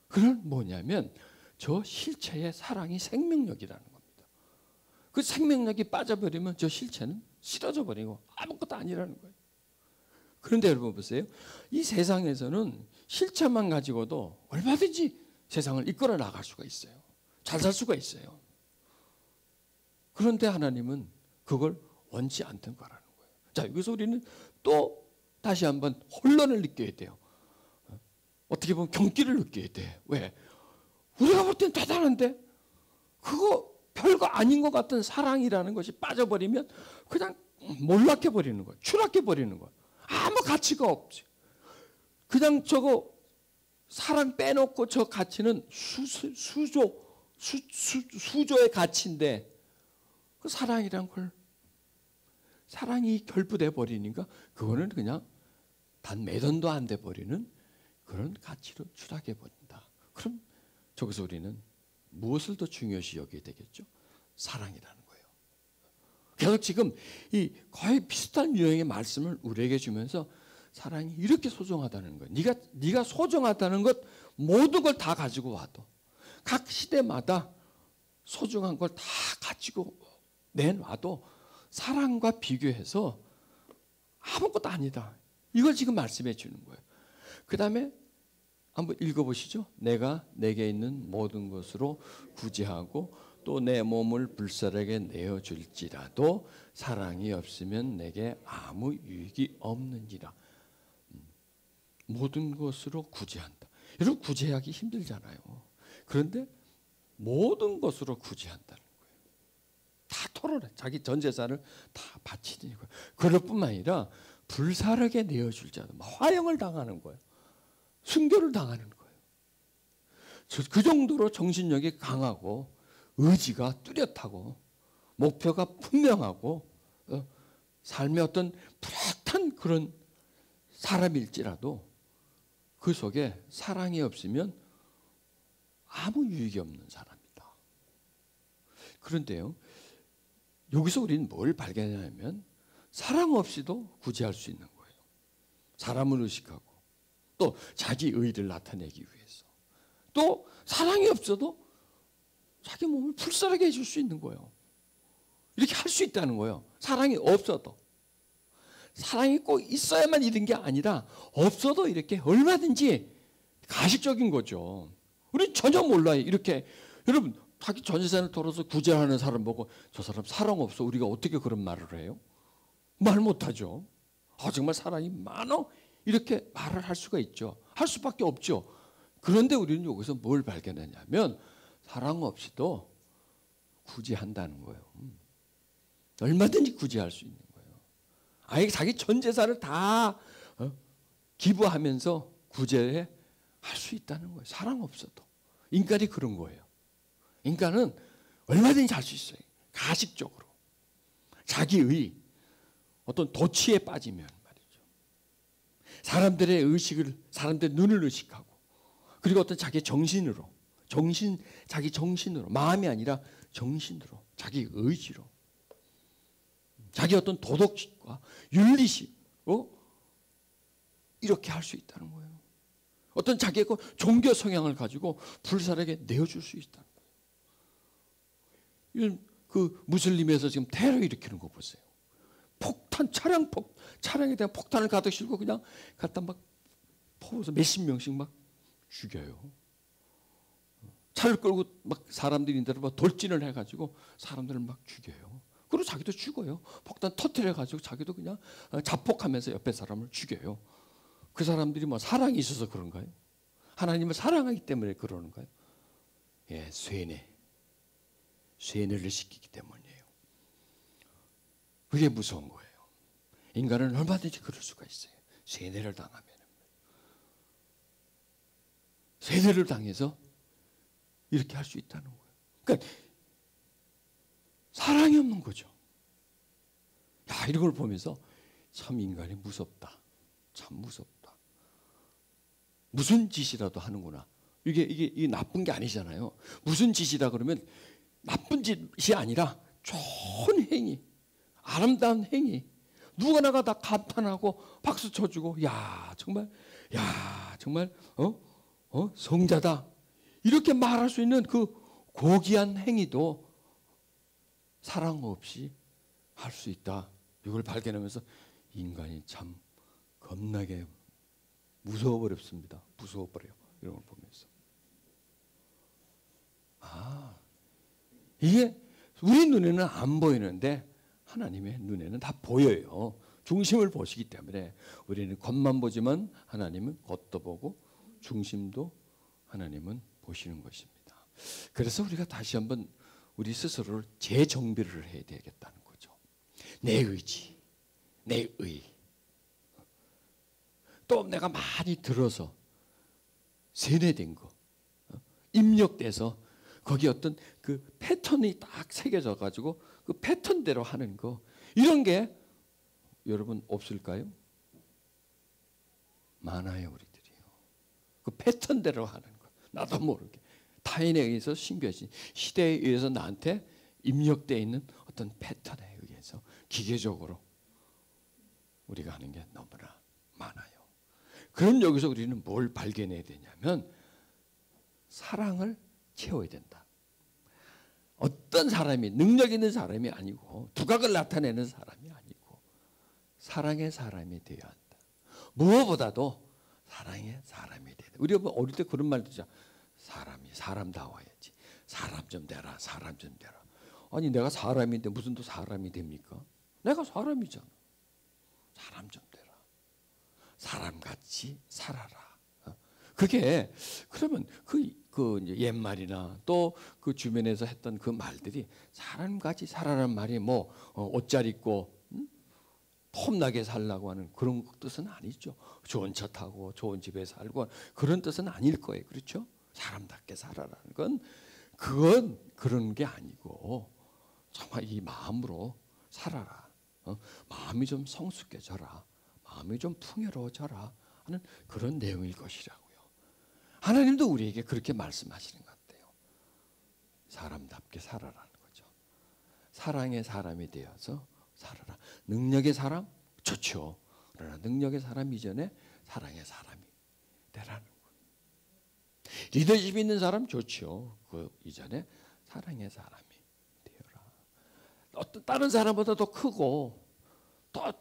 S2: 그건 뭐냐면 저 실체의 사랑이 생명력이라는 겁니다. 그 생명력이 빠져버리면 저 실체는 싫어져 버리고 아무것도 아니라는 거예요. 그런데 여러분 보세요. 이 세상에서는 실체만 가지고도 얼마든지 세상을 이끌어 나갈 수가 있어요. 잘 살 수가 있어요. 그런데 하나님은 그걸 원치 않던 거라는 거예요. 자, 여기서 우리는 또 다시 한번 혼란을 느껴야 돼요. 어떻게 보면 경기를 느껴야 돼. 왜? 우리가 볼 땐 대단한데 그거 별거 아닌 것 같은 사랑이라는 것이 빠져버리면 그냥 몰락해 버리는 거예요. 추락해 버리는 거예요. 아무 가치가 없지. 그냥 저거 사랑 빼놓고 저 가치는 수조의 가치인데 그 사랑이란 걸 사랑이 결부돼 버리니까 그거는 그냥 단 몇 원도 안 돼 버리는 그런 가치로 추락해 버린다. 그럼 저기서 우리는 무엇을 더 중요시 여기게 되겠죠? 사랑이라는 거예요. 계속 지금 이 거의 비슷한 유형의 말씀을 우리에게 주면서 사랑이 이렇게 소중하다는 거예요. 네가 소중하다는 것 모든 걸 다 가지고 와도 각 시대마다 소중한 걸 다 가지고 내놔도 사랑과 비교해서 아무것도 아니다. 이걸 지금 말씀해 주는 거예요. 그 다음에 한번 읽어보시죠. 내가 내게 있는 모든 것으로 구제하고 또 내 몸을 불살에게 내어줄지라도 사랑이 없으면 내게 아무 유익이 없는지라. 모든 것으로 구제한다. 여러분 구제하기 힘들잖아요. 그런데 모든 것으로 구제한다는 거예요. 다 토론해. 자기 전 재산을 다 바치는 거예요. 그럴 뿐만 아니라 불사르게 내어줄 자도 화형을 당하는 거예요. 순교를 당하는 거예요. 그 정도로 정신력이 강하고 의지가 뚜렷하고 목표가 분명하고 삶의 어떤 뚜렷한 그런 사람일지라도 그 속에 사랑이 없으면 아무 유익이 없는 사람이다. 그런데요, 여기서 우리는 뭘 발견하냐면 사랑 없이도 구제할 수 있는 거예요. 사람을 의식하고 또 자기 의를 나타내기 위해서 또 사랑이 없어도 자기 몸을 불살하게 해줄 수 있는 거예요. 이렇게 할 수 있다는 거예요. 사랑이 없어도. 사랑이 꼭 있어야만 이런 게 아니라 없어도 이렇게 얼마든지 가식적인 거죠. 우리는 전혀 몰라요. 이렇게 여러분 자기 전 재산을 털어서 구제하는 사람 보고 저 사람 사랑 없어 우리가 어떻게 그런 말을 해요? 말 못하죠. 정말 사랑이 많어? 이렇게 말을 할 수가 있죠. 할 수밖에 없죠. 그런데 우리는 여기서 뭘 발견하냐면 사랑 없이도 구제한다는 거예요. 얼마든지 구제할 수 있는 거예요. 아예 자기 전 재산을 다 기부하면서 구제할 수 있다는 거예요. 사랑 없어도. 인간이 그런 거예요. 인간은 얼마든지 할 수 있어요. 가식적으로. 자기의 어떤 도취에 빠지면 말이죠. 사람들의 의식을, 사람들의 눈을 의식하고 그리고 어떤 자기 정신으로, 자기 정신으로, 마음이 아니라 정신으로, 자기 의지로, 자기 어떤 도덕식과 윤리식으로 이렇게 할 수 있다는 거예요. 어떤 자기의 종교 성향을 가지고 불살에게 내어줄 수 있다는 거예요. 그 무슬림에서 지금 테러 일으키는 거 보세요. 차량에 대한 폭탄을 가득 싣고 그냥 갖다 막 퍼서 몇십 명씩 막 죽여요. 차를 끌고 막 사람들이 있는 데로 막 돌진을 해가지고 사람들을 막 죽여요. 그리고 자기도 죽어요. 폭탄 터뜨려가지고 자기도 그냥 자폭하면서 옆에 사람을 죽여요. 그 사람들이 뭐 사랑이 있어서 그런가요? 하나님을 사랑하기 때문에 그러는 거예요. 예, 쇠뇌를 시키기 때문이에요. 그게 무서운 거예요. 인간은 얼마든지 그럴 수가 있어요. 쇠뇌를 당하면. 쇠뇌를 당해서 이렇게 할 수 있다는 거예요. 그러니까 사랑이 없는 거죠. 야, 이런 걸 보면서 참 인간이 무섭다. 참 무섭다. 무슨 짓이라도 하는구나. 이게 나쁜 게 아니잖아요. 무슨 짓이다 그러면 나쁜 짓이 아니라 좋은 행위, 아름다운 행위. 누가 나가 다 감탄하고 박수 쳐주고, 야 정말 성자다. 이렇게 말할 수 있는 그 고귀한 행위도 사랑 없이 할 수 있다. 이걸 발견하면서 인간이 참 겁나게 무서워버렸습니다. 무서워버려요. 이런 걸 보면서. 이게 우리 눈에는 안 보이는데 하나님의 눈에는 다 보여요. 중심을 보시기 때문에 우리는 겉만 보지만 하나님은 겉도 보고 중심도 하나님은 보시는 것입니다. 그래서 우리가 다시 한번 우리 스스로를 재정비를 해야 되겠다는 거죠. 내 의지, 내 의. 또 내가 많이 들어서 세뇌된 거, 입력돼서 거기 어떤 그 패턴이 딱 새겨져 가지고 그 패턴대로 하는 거, 이런 게 여러분 없을까요? 많아요, 우리들이요. 그 패턴대로 하는 거, 나도 모르게 타인에 의해서 심겨진, 시대에 의해서 나한테 입력되어 있는 어떤 패턴에 의해서 기계적으로 우리가 하는 게 너무나 많아요. 그럼 여기서 우리는 뭘 발견해야 되냐면 사랑을 채워야 된다. 어떤 사람이 능력 있는 사람이 아니고 두각을 나타내는 사람이 아니고 사랑의 사람이 되어야 한다. 무엇보다도 사랑의 사람이 되어야 된다. 우리가 어릴 때 그런 말 듣죠. 사람이 사람다워야지. 사람 좀 되라. 사람 좀 되라. 아니 내가 사람인데 무슨 또 사람이 됩니까? 내가 사람이잖아. 사람 좀 되라. 사람같이 살아라. 그게 그러면 그 이제 옛말이나 또 그 주변에서 했던 그 말들이 사람같이 살아라는 말이 뭐 옷 잘 입고 폼나게 살라고 하는 그런 뜻은 아니죠. 좋은 차 타고 좋은 집에 살고 그런 뜻은 아닐 거예요. 그렇죠? 사람답게 살아라는 건 그건 그런 게 아니고 정말 이 마음으로 살아라. 마음이 좀 성숙해져라. 마음이 좀 풍요로워져라 하는 그런 내용일 것이라고요. 하나님도 우리에게 그렇게 말씀하시는 것 같아요. 사람답게 살아라는 거죠. 사랑의 사람이 되어서 살아라. 능력의 사람? 좋죠. 그러나 능력의 사람 이전에 사랑의 사람이 되라는 거예요. 리더십 있는 사람 좋죠. 그 이전에 사랑의 사람이 되어라. 어떤 다른 사람보다 더 크고 더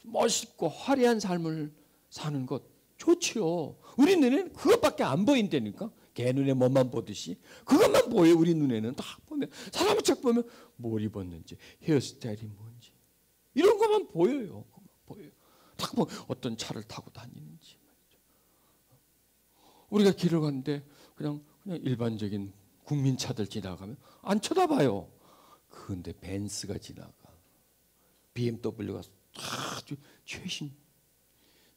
S2: 멋있고 화려한 삶을 사는 것 좋지요. 우리 눈에는 그것밖에 안 보인다니까. 개 눈에 뭐만 보듯이 그것만 보여. 우리 눈에는 딱 보면 사람을 쫙 보면 뭘 입었는지 헤어스타일이 뭔지 이런 것만 보여요. 보여요. 딱 보면 어떤 차를 타고 다니는지 말이죠. 우리가 길을 가는데 그냥 일반적인 국민차들 지나가면 안 쳐다봐요. 그런데 벤츠가 지나가, BMW가 아주 최신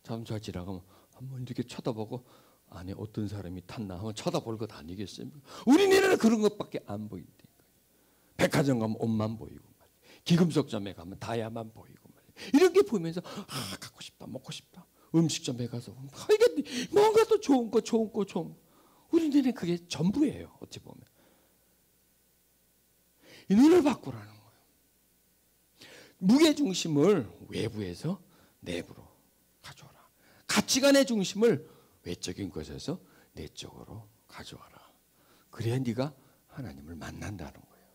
S2: 자동차 지나가면 한번 이렇게 쳐다보고 안에 어떤 사람이 탔나 한번 쳐다볼 것 아니겠습니까? 우리 눈에는 그런 것밖에 안 보인다니까요. 백화점 가면 옷만 보이고 말이에요. 기금속점에 가면 다이아만 보이고 말이에요. 이렇게 보면서 갖고 싶다, 먹고 싶다. 음식점에 가서 이게 뭔가 또 좋은 거. 우리 눈에는 그게 전부예요. 어찌 보면 이 눈을 바꾸라는 거예요. 무게 중심을 외부에서 내부로 가져와라. 가치관의 중심을 외적인 것에서 내적으로 가져와라. 그래야 네가 하나님을 만난다는 거예요.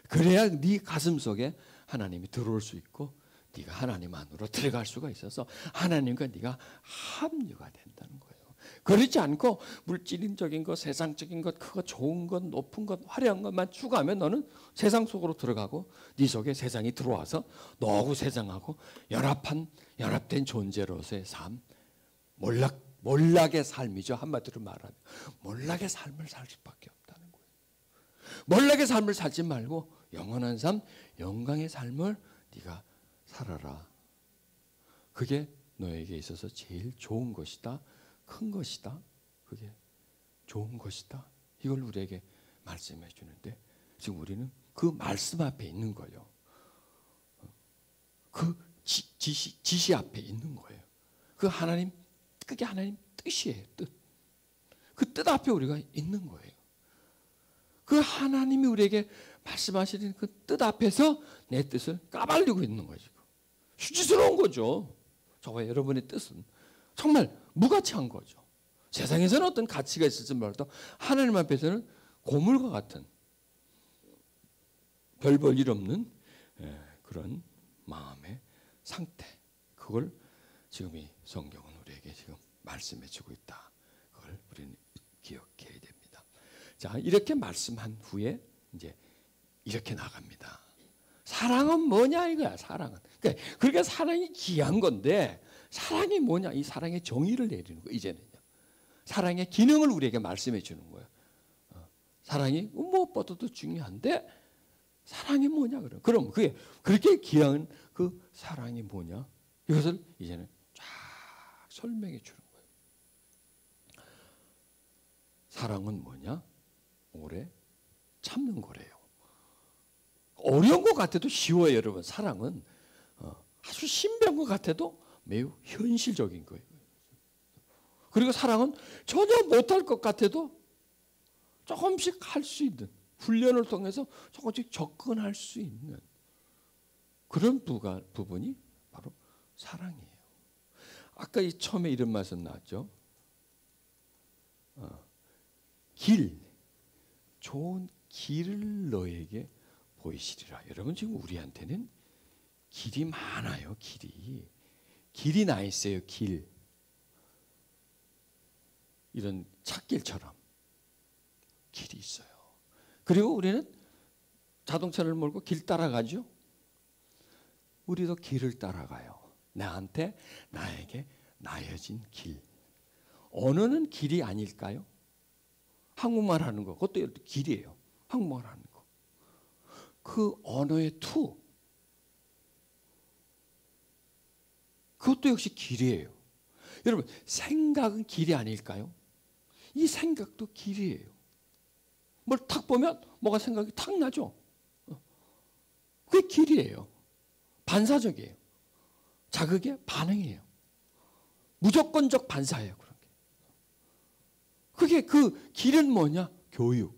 S2: 그래야 네 가슴 속에 하나님이 들어올 수 있고 네가 하나님 안으로 들어갈 수가 있어서 하나님과 네가 합류가 된다는 거예요. 그렇지 않고 물질적인 것, 세상적인 것, 그거 좋은 것, 높은 것, 화려한 것만 추구하면 너는 세상 속으로 들어가고 네 속에 세상이 들어와서 너하고 세상하고 연합된 존재로서의 삶, 몰락의 삶이죠. 한마디로 말하면 몰락의 삶을 살 수밖에 없다는 거예요. 몰락의 삶을 살지 말고 영원한 삶, 영광의 삶을 네가 살아라. 그게 너에게 있어서 제일 좋은 것이다. 큰 것이다. 그게 좋은 것이다. 이걸 우리에게 말씀해 주는데 지금 우리는 그 말씀 앞에 있는 거예요. 그 지시 앞에 있는 거예요. 그 하나님, 그게 하나님 뜻이에요. 뜻. 그 뜻 앞에 우리가 있는 거예요. 그 하나님이 우리에게 말씀하시는 그 뜻 앞에서 내 뜻을 까발리고 있는 거죠. 수치스러운 거죠. 저와 여러분의 뜻은 정말 무가치한 거죠. 세상에서는 어떤 가치가 있을지 몰라도 하나님 앞에서는 고물과 같은 별 볼 일 없는 그런 마음의 상태. 그걸 지금 이 성경은 우리에게 지금 말씀해 주고 있다. 그걸 우리는 기억해야 됩니다. 자, 이렇게 말씀한 후에 이제 이렇게 나갑니다. 사랑은 뭐냐 이거야. 사랑은. 그러니까 사랑이 귀한 건데 사랑이 뭐냐. 이 사랑의 정의를 내리는 거예요. 이제는요. 사랑의 기능을 우리에게 말씀해 주는 거예요. 사랑이 무엇보다도 중요한데 사랑이 뭐냐 그럼 그게 그렇게 귀한 그 사랑이 뭐냐 이것을 이제는 쫙 설명해 주는 거예요. 사랑은 뭐냐? 오래 참는 거래요. 어려운 것 같아도 쉬워요, 여러분. 사랑은 아주 신비한 것 같아도 매우 현실적인 거예요. 그리고 사랑은 전혀 못할 것 같아도 조금씩 할 수 있는, 훈련을 통해서 조금씩 접근할 수 있는 그런 부분이 바로 사랑이에요. 아까 이 처음에 이런 말씀 나왔죠. 길, 좋은 길을 너에게 보이시리라. 여러분 지금 우리한테는 길이 많아요. 길이 나 있어요. 길. 이런 찻길처럼 길이 있어요. 그리고 우리는 자동차를 몰고 길 따라가죠. 우리도 길을 따라가요. 나에게 나여진 길. 언어는 길이 아닐까요? 한국말 하는 거, 그것도 길이에요. 한국말 하는 거. 그 언어의 투, 그것도 역시 길이에요. 여러분, 생각은 길이 아닐까요? 이 생각도 길이에요. 뭘 탁 보면 뭐가 생각이 탁 나죠. 그게 길이에요. 반사적이에요. 자극의 반응이에요. 무조건적 반사예요. 그런 게. 그게 그 길은 뭐냐? 교육.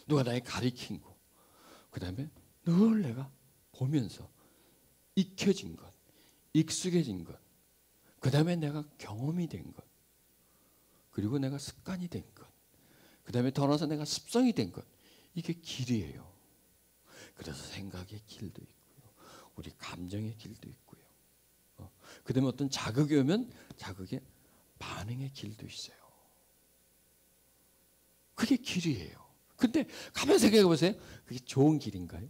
S2: 누가 나에게 가르친 거. 그 다음에 늘 내가 보면서 익혀진 것, 익숙해진 것. 그 다음에 내가 경험이 된 것. 그리고 내가 습관이 된 것. 그 다음에 더 나아서 내가 습성이 된 것. 이게 길이에요. 그래서 생각의 길도 있고요. 우리 감정의 길도 있고요. 그 다음에 어떤 자극이 오면 자극의 반응의 길도 있어요. 그게 길이에요. 근데 가만히 생각해 보세요. 그게 좋은 길인가요?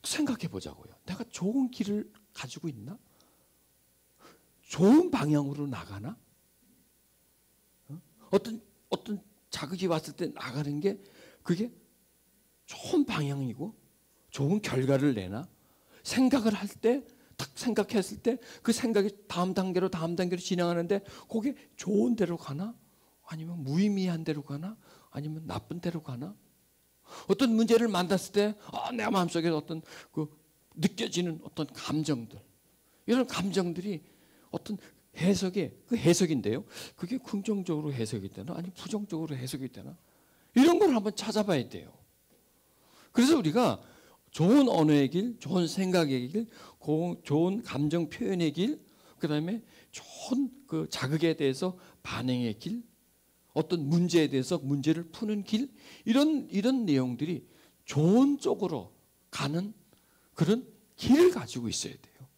S2: 생각해 보자고요. 내가 좋은 길을 가지고 있나? 좋은 방향으로 나가나? 어떤 자극이 왔을 때 나가는 게 그게 좋은 방향이고 좋은 결과를 내나? 생각을 할 때 딱 생각했을 때 그 생각이 다음 단계로 진행하는데 그게 좋은 데로 가나? 아니면 무의미한 데로 가나? 아니면 나쁜 데로 가나? 어떤 문제를 만났을 때 내 마음속에 어떤 그 느껴지는 어떤 감정들, 이런 감정들이 어떤 그 해석인데요. 그게 긍정적으로 해석이 되나? 아니면 부정적으로 해석이 되나? 이런 걸 한번 찾아봐야 돼요. 그래서 우리가 좋은 언어의 길, 좋은 생각의 길, 좋은 감정 표현의 길, 그 다음에 좋은 그 자극에 대해서 반응의 길, 어떤 문제에 대해서 문제를 푸는 길, 이런 내용들이 좋은 쪽으로 가는 그런 길을 가지고 있어야 돼요.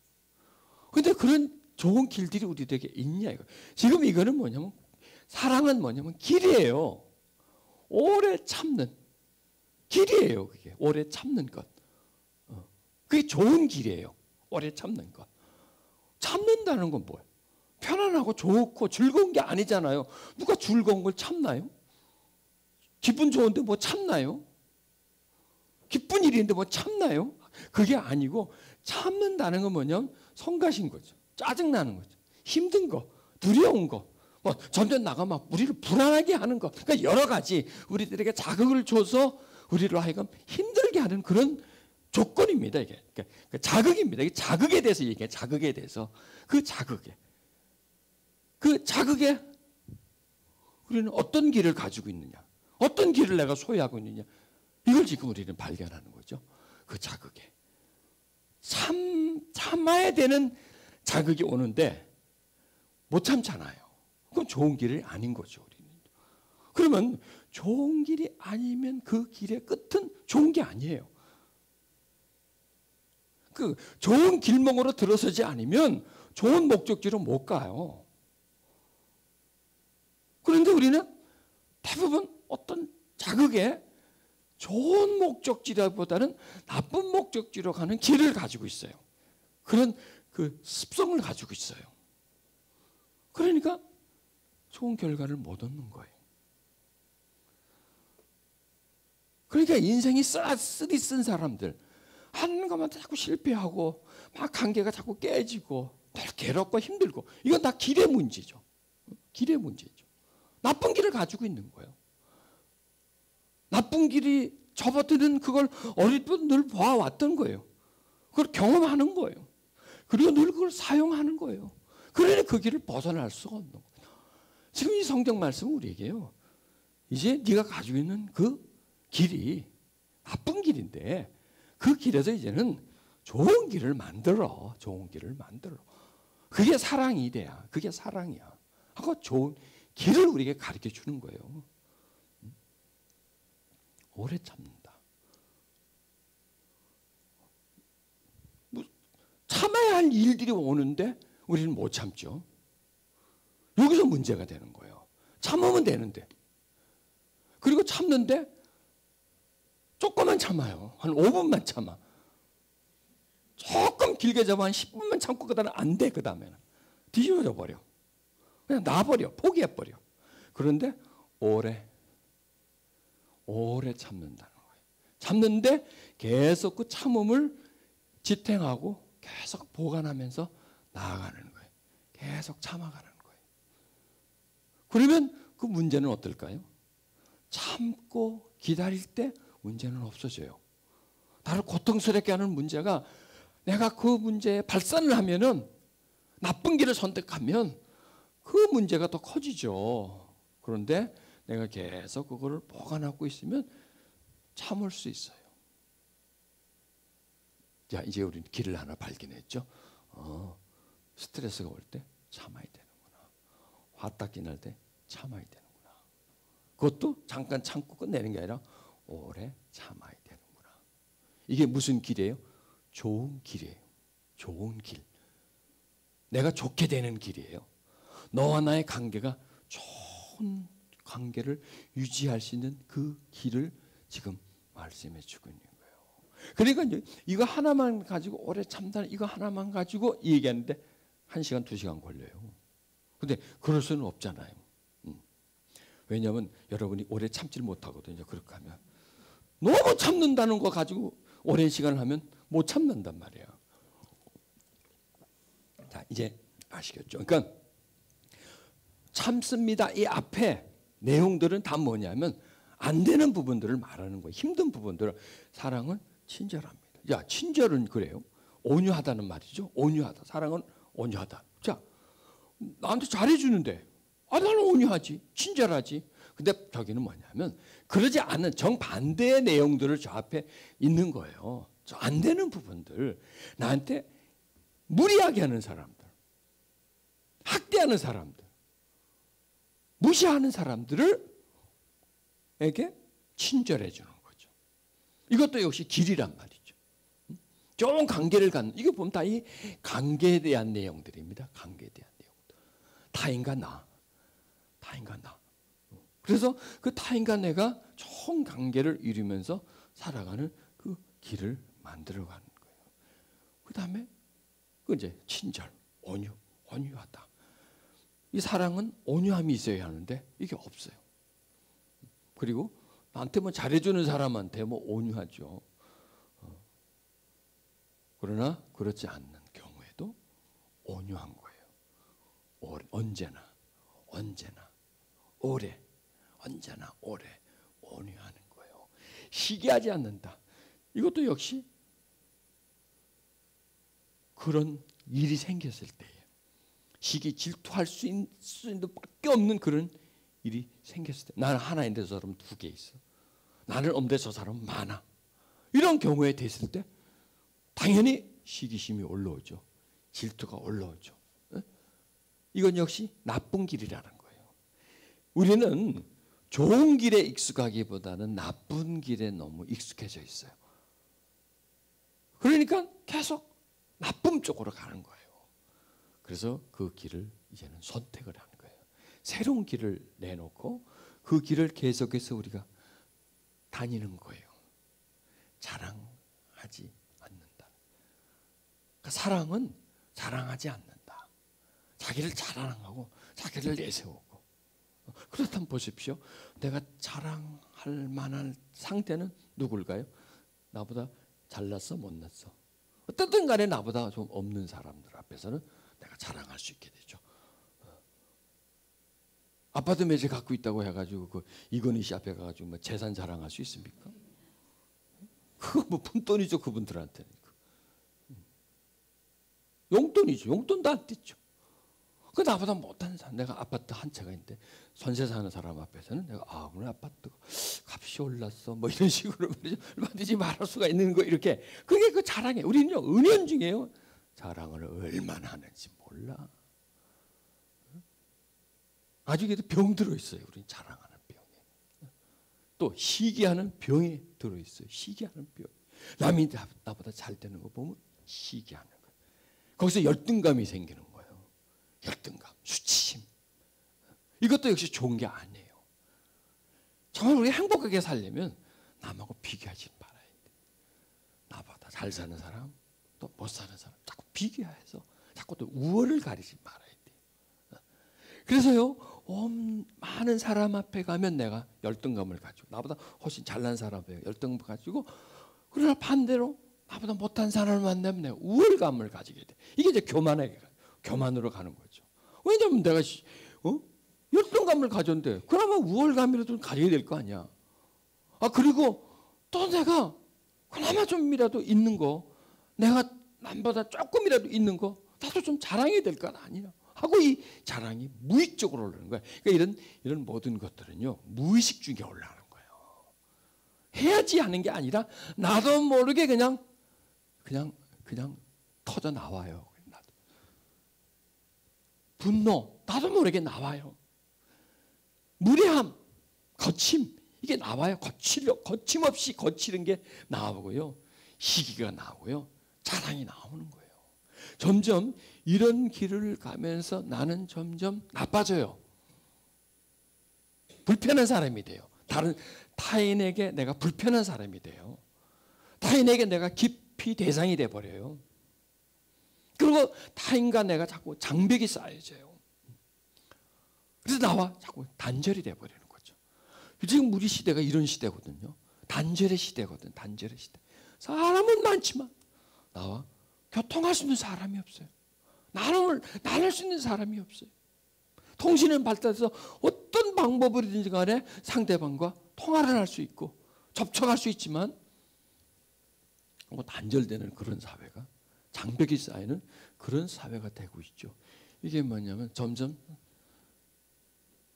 S2: 그런데 그런 좋은 길들이 우리에게 있냐 이거. 지금 이거는 뭐냐면 사랑은 뭐냐면 길이에요. 오래 참는 길이에요. 그게 오래 참는 것. 그게 좋은 길이에요. 오래 참는 것. 참는다는 건 뭐예요? 편안하고 좋고 즐거운 게 아니잖아요. 누가 즐거운 걸 참나요? 기분 좋은데 뭐 참나요? 기쁜 일인데 뭐 참나요? 그게 아니고 참는다는 건 뭐냐면 성가신 거죠. 짜증나는 거죠. 힘든 거, 두려운 거, 뭐 전쟁 나가면 우리를 불안하게 하는 거. 그러니까 여러 가지 우리들에게 자극을 줘서 우리를 하여금 힘들게 하는 그런 조건입니다. 이게 그러니까 자극입니다. 이게 자극에 대해서 얘기해. 자극에 대해서 그 자극에 우리는 어떤 길을 가지고 있느냐, 어떤 길을 내가 소유하고 있느냐, 이걸 지금 우리는 발견하는 거죠. 그 자극에 참아야 되는 자극이 오는데 못 참잖아요. 그럼 좋은 길이 아닌 거죠. 우리는. 그러면 좋은 길이 아니면 그 길의 끝은 좋은 게 아니에요. 그 좋은 길목으로 들어서지 않으면 좋은 목적지로 못 가요. 그런데 우리는 대부분 어떤 자극에 좋은 목적지보다는 나쁜 목적지로 가는 길을 가지고 있어요. 그런 그 습성을 가지고 있어요. 그러니까 좋은 결과를 못 얻는 거예요. 그러니까 인생이 쓰디 쓴 사람들, 하는 것만 자꾸 실패하고 막 관계가 자꾸 깨지고 늘 괴롭고 힘들고, 이건 다 길의 문제죠. 길의 문제죠. 나쁜 길을 가지고 있는 거예요. 나쁜 길이 접어드는 그걸 어릴 때 늘 봐왔던 거예요. 그걸 경험하는 거예요. 그리고 늘 그걸 사용하는 거예요. 그러니 그 길을 벗어날 수가 없는 거예요. 지금 이 성경 말씀은 우리에게요, 이제 네가 가지고 있는 그 길이 나쁜 길인데 그 길에서 이제는 좋은 길을 만들어. 좋은 길을 만들어. 그게 사랑이 돼야. 그게 사랑이야. 하고 좋은 길을 우리에게 가르쳐 주는 거예요. 오래 참는다. 참아야 할 일들이 오는데 우리는 못 참죠. 여기서 문제가 되는 거예요. 참으면 되는데. 그리고 참는데 조금만 참아요. 한 5분만 참아. 조금 길게 잡아 한 10분만 참고 그다음에 안 돼. 그 다음에는 뒤집어져 버려. 그냥 놔버려. 포기해버려. 그런데 오래 참는다는 거예요. 참는데 계속 그 참음을 지탱하고 계속 보관하면서 나아가는 거예요. 계속 참아가는 거예요. 그러면 그 문제는 어떨까요? 참고 기다릴 때 문제는 없어져요. 나를 고통스럽게 하는 문제가, 내가 그 문제에 발산을 하면은, 나쁜 길을 선택하면 그 문제가 더 커지죠. 그런데 내가 계속 그거를 보관하고 있으면 참을 수 있어요. 자, 이제 우리는 길을 하나 발견했죠. 스트레스가 올 때 참아야 되는구나. 화딱지 날 때 참아야 되는구나. 그것도 잠깐 참고 끝내는 게 아니라 오래 참아야 되는구나. 이게 무슨 길이에요? 좋은 길이에요. 좋은 길. 내가 좋게 되는 길이에요. 너와 나의 관계가 좋은 관계를 유지할 수 있는 그 길을 지금 말씀해 주고 있는 거예요. 그러니까 이제 이거 하나만 가지고 오래 참다는 이거 하나만 가지고 얘기하는데 1시간, 2시간 걸려요. 근데 그럴 수는 없잖아요. 왜냐하면 여러분이 오래 참지를 못하거든요. 그렇게 하면. 너무 참는다는 거 가지고 오랜 시간을 하면 못 참는단 말이에요. 자, 이제 아시겠죠? 그러니까 참습니다. 이 앞에 내용들은 다 뭐냐면 안 되는 부분들을 말하는 거예요. 힘든 부분들을. 사랑은 친절합니다. 야, 친절은 그래요. 온유하다는 말이죠. 온유하다. 사랑은 온유하다. 자, 나한테 잘해주는데, 나는 온유하지, 친절하지. 근데 저기는 뭐냐면 그러지 않은 정반대의 내용들을 저 앞에 있는 거예요. 저 안 되는 부분들, 나한테 무리하게 하는 사람들, 학대하는 사람들, 무시하는 사람들에게 친절해 주는 거죠. 이것도 역시 길이란 말이죠. 좋은 관계를 갖는, 이거 보면 다 이 관계에 대한 내용들입니다. 관계에 대한 내용들. 타인과 나. 그래서 그 타인과 내가 좋은 관계를 이루면서 살아가는 그 길을 만들어가는 거예요. 그 다음에 그 이제 친절, 온유하다. 이 사랑은 온유함이 있어야 하는데 이게 없어요. 그리고 나한테 뭐 잘해주는 사람한테 뭐 온유하죠. 그러나 그렇지 않는 경우에도 온유한 거예요. 언제나 오래 온유하는 거예요. 시기하지 않는다. 이것도 역시 그런 일이 생겼을 때에 시기 질투할 수 있는 밖에 없는 그런 일이 생겼을 때 나는 하나인데 저 사람은 두 개 있어. 나는 없는데 저 사람은 많아. 이런 경우에 됐을 때 당연히 시기심이 올라오죠. 질투가 올라오죠. 이건 역시 나쁜 길이라는 거예요. 우리는 좋은 길에 익숙하기보다는 나쁜 길에 너무 익숙해져 있어요. 그러니까 계속 나쁨 쪽으로 가는 거예요. 그래서 그 길을 이제는 선택을 하는 거예요. 새로운 길을 내놓고 그 길을 계속해서 우리가 다니는 거예요. 자랑하지 않는다. 그러니까 사랑은 자랑하지 않는다. 자기를 자랑하고 자기를 내세우고. 그렇다면 보십시오. 내가 자랑할 만한 상태는 누굴까요? 나보다 잘났어 못났어. 어떻든 간에 나보다 좀 없는 사람들 앞에서는 내가 자랑할 수 있게 되죠. 아파트 매제 갖고 있다고 해가지고 그 이건희 씨 앞에 가가지고 뭐 재산 자랑할 수 있습니까? 그거 뭐 푼돈이죠 그분들한테는. 용돈이죠. 용돈도 안 떼죠. 그 나보다 못하는 사람, 내가 아파트 한 채가 있는데 전세 사는 사람 앞에서는 내가 오늘 아파트가 값이 올랐어 뭐 이런 식으로 말이죠. 얼마든지 말할 수가 있는 거 이렇게. 그게 그 자랑이에요. 우리는요 은연중에요 자랑을 얼마나 하는지 몰라. 아주 병 들어 있어요. 우리는 자랑하는 병에. 또 시기하는 병에 들어 있어요. 시기하는 병. 남이 나보다 잘 되는 거 보면 시기하는 거예요. 거기서 열등감이 생기는 거예요. 열등감, 수치심. 이것도 역시 좋은 게 아니에요. 정말 우리 행복하게 살려면 남하고 비교하지 말아야 돼. 나보다 잘 사는 사람, 또 못 사는 사람 자꾸 비교해서 자꾸 또 우월을 가리지 말아야 돼. 그래서요, 많은 사람 앞에 가면 내가 열등감을 가지고 나보다 훨씬 잘난 사람 앞에 열등감을 가지고 그러나 반대로 나보다 못한 사람을 만나면 내가 우월감을 가지게 돼. 이게 이제 교만으로 가는 거죠. 왜냐하면 내가 열등감을 가졌는데 그나마 우월감이라도 가져야 될 거 아니야. 그리고 또 내가 그나마 좀이라도 있는 거, 내가 남보다 조금이라도 있는 거 나도 좀 자랑해야 될 거 아니야. 하고 이 자랑이 무의식적으로 올라오는 거야. 그러니까 이런 모든 것들은요 무의식 중에 올라오는 거예요. 해야지 하는 게 아니라 나도 모르게 그냥 터져 나와요. 분노 나도 모르게 나와요. 무례함, 거침 이게 나와요. 거침없이 거치는 게 나오고요. 시기가 나오고요. 자랑이 나오는 거예요. 점점 이런 길을 가면서 나는 점점 나빠져요. 불편한 사람이 돼요. 타인에게 내가 불편한 사람이 돼요. 타인에게 내가 깊이 대상이 돼버려요. 그리고 타인과 내가 자꾸 장벽이 쌓여져요. 그래서 나와 자꾸 단절이 돼버리는 거죠. 지금 우리 시대가 이런 시대거든요. 단절의 시대거든. 단절의 시대. 사람은 많지만 나와 교통할 수 있는 사람이 없어요. 나눌 수 있는 사람이 없어요. 통신은 발달해서 어떤 방법으로든지 간에 상대방과 통화를 할 수 있고 접촉할 수 있지만 단절되는 그런 사회가, 장벽이 쌓이는 그런 사회가 되고 있죠. 이게 뭐냐면 점점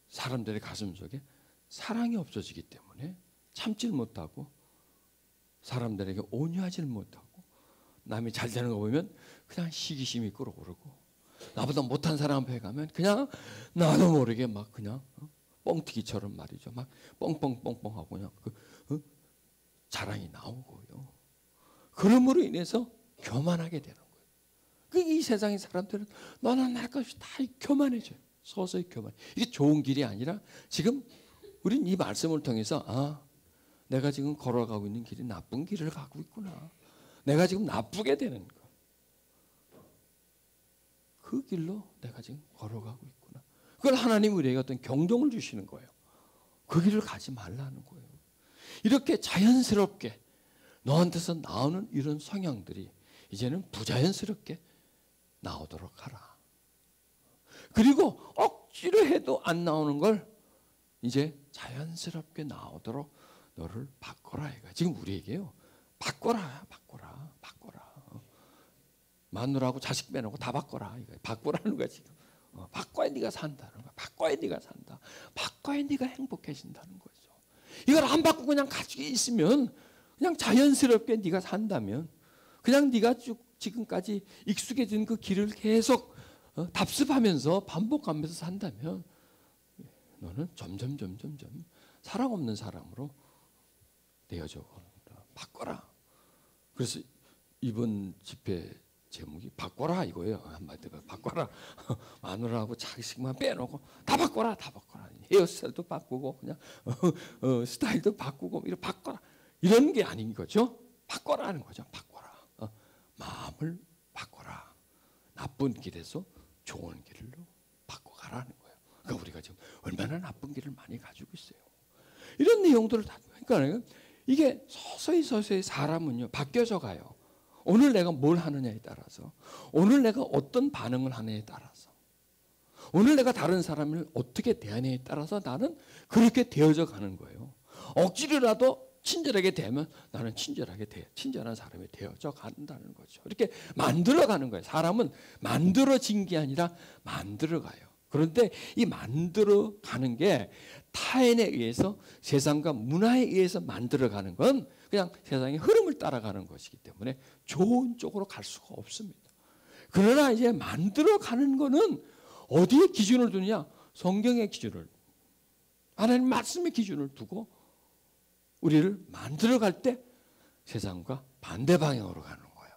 S2: 사람들의 가슴 속에 사랑이 없어지기 때문에 참질 못하고 사람들에게 온유하지 못하고 남이 잘 되는 거 보면 그냥 시기심이 끌어오르고 나보다 못한 사람 앞에 가면 그냥 나도 모르게 막 그냥 뻥튀기처럼 말이죠. 막 뻥뻥뻥뻥 하고 그냥 자랑이 나오고요. 그러므로 인해서 교만하게 되는 거예요. 이 세상의 사람들은 너나 날 것이 다 교만해져요. 서서히 교만. 이게 좋은 길이 아니라 지금 우린 이 말씀을 통해서 내가 지금 걸어가고 있는 길이 나쁜 길을 가고 있구나. 내가 지금 나쁘게 되는 거. 그 길로 내가 지금 걸어가고 있구나. 그걸 하나님 우리에게 어떤 경종을 주시는 거예요. 그 길을 가지 말라는 거예요. 이렇게 자연스럽게 너한테서 나오는 이런 성향들이 이제는 부자연스럽게 나오도록 하라. 그리고 억지로 해도 안 나오는 걸 이제 자연스럽게 나오도록 너를 바꿔라. 이거 지금 우리에게요. 바꿔라. 마누라하고 자식 빼놓고 다 바꿔라. 이거 바꿔라는 거야 지금. 바꿔야 네가 산다는 거야. 바꿔야 네가 산다. 바꿔야 네가 행복해진다는 거죠. 이걸 안 바꾸고 그냥 가지고 있으면 그냥 자연스럽게 네가 산다면 그냥 네가 쭉 지금까지 익숙해진 그 길을 계속 답습하면서 반복하면서 산다면 너는 점점 사랑 없는 사람으로 되어져 간다. 바꿔라. 그래서 이번 집회 제목이 바꿔라 이거예요. 한마디로 바꿔라. 마누라하고 자식만 빼놓고 다 바꿔라. 헤어스타일도 바꾸고 그냥 스타일도 바꾸고 이렇게 바꿔라. 이런 게 아닌 거죠. 바꿔라는 거죠. 바꿔라. 마음을 바꿔라. 나쁜 길에서 좋은 길로 바꿔가라는 거예요. 그러니까 우리가 지금 얼마나 나쁜 길을 많이 가지고 있어요. 이런 내용들을 다 그러니까 이게 서서히 사람은요 바뀌어져 가요. 오늘 내가 뭘 하느냐에 따라서, 오늘 내가 어떤 반응을 하느냐에 따라서, 오늘 내가 다른 사람을 어떻게 대하느냐에 따라서 나는 그렇게 되어져 가는 거예요. 억지로라도 친절하게 되면 나는 친절한 사람이 되어져 간다는 거죠. 이렇게 만들어가는 거예요. 사람은 만들어진 게 아니라 만들어가요. 그런데 이 만들어가는 게 타인에 의해서 세상과 문화에 의해서 만들어가는 건 그냥 세상의 흐름을 따라가는 것이기 때문에 좋은 쪽으로 갈 수가 없습니다. 그러나 이제 만들어가는 거는 어디에 기준을 두느냐? 성경의 기준을, 하나님 말씀의 기준을 두고 우리를 만들어갈 때 세상과 반대 방향으로 가는 거예요.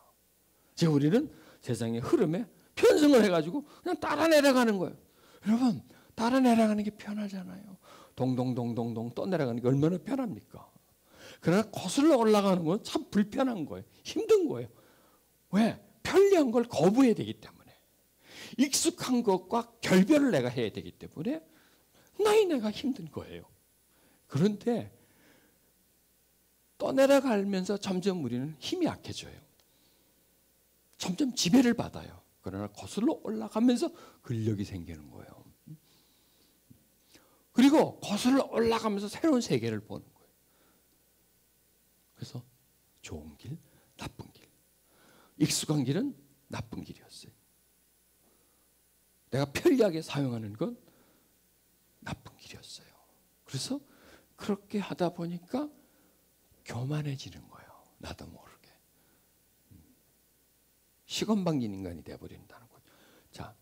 S2: 지금 우리는 세상의 흐름에 편승을 해가지고 그냥 따라 내려가는 거예요. 여러분, 따라 내려가는 게 편하잖아요. 동동동동동 떠내려가는 게 얼마나 편합니까? 그러나 거슬러 올라가는 건 참 불편한 거예요. 힘든 거예요. 왜? 편리한 걸 거부해야 되기 때문에. 익숙한 것과 결별을 내가 해야 되기 때문에 내가 힘든 거예요. 그런데 떠내려가면서 점점 우리는 힘이 약해져요. 점점 지배를 받아요. 그러나 거슬러 올라가면서 근력이 생기는 거예요. 그리고 거슬러 올라가면서 새로운 세계를 보는 거예요. 그래서 좋은 길, 나쁜 길. 익숙한 길은 나쁜 길이었어요. 내가 편리하게 사용하는 건 나쁜 길이었어요. 그래서 그렇게 하다 보니까 교만해지는 거예요. 나도 모르게. 시건방진 인간이 되어버린다는 거죠. 자,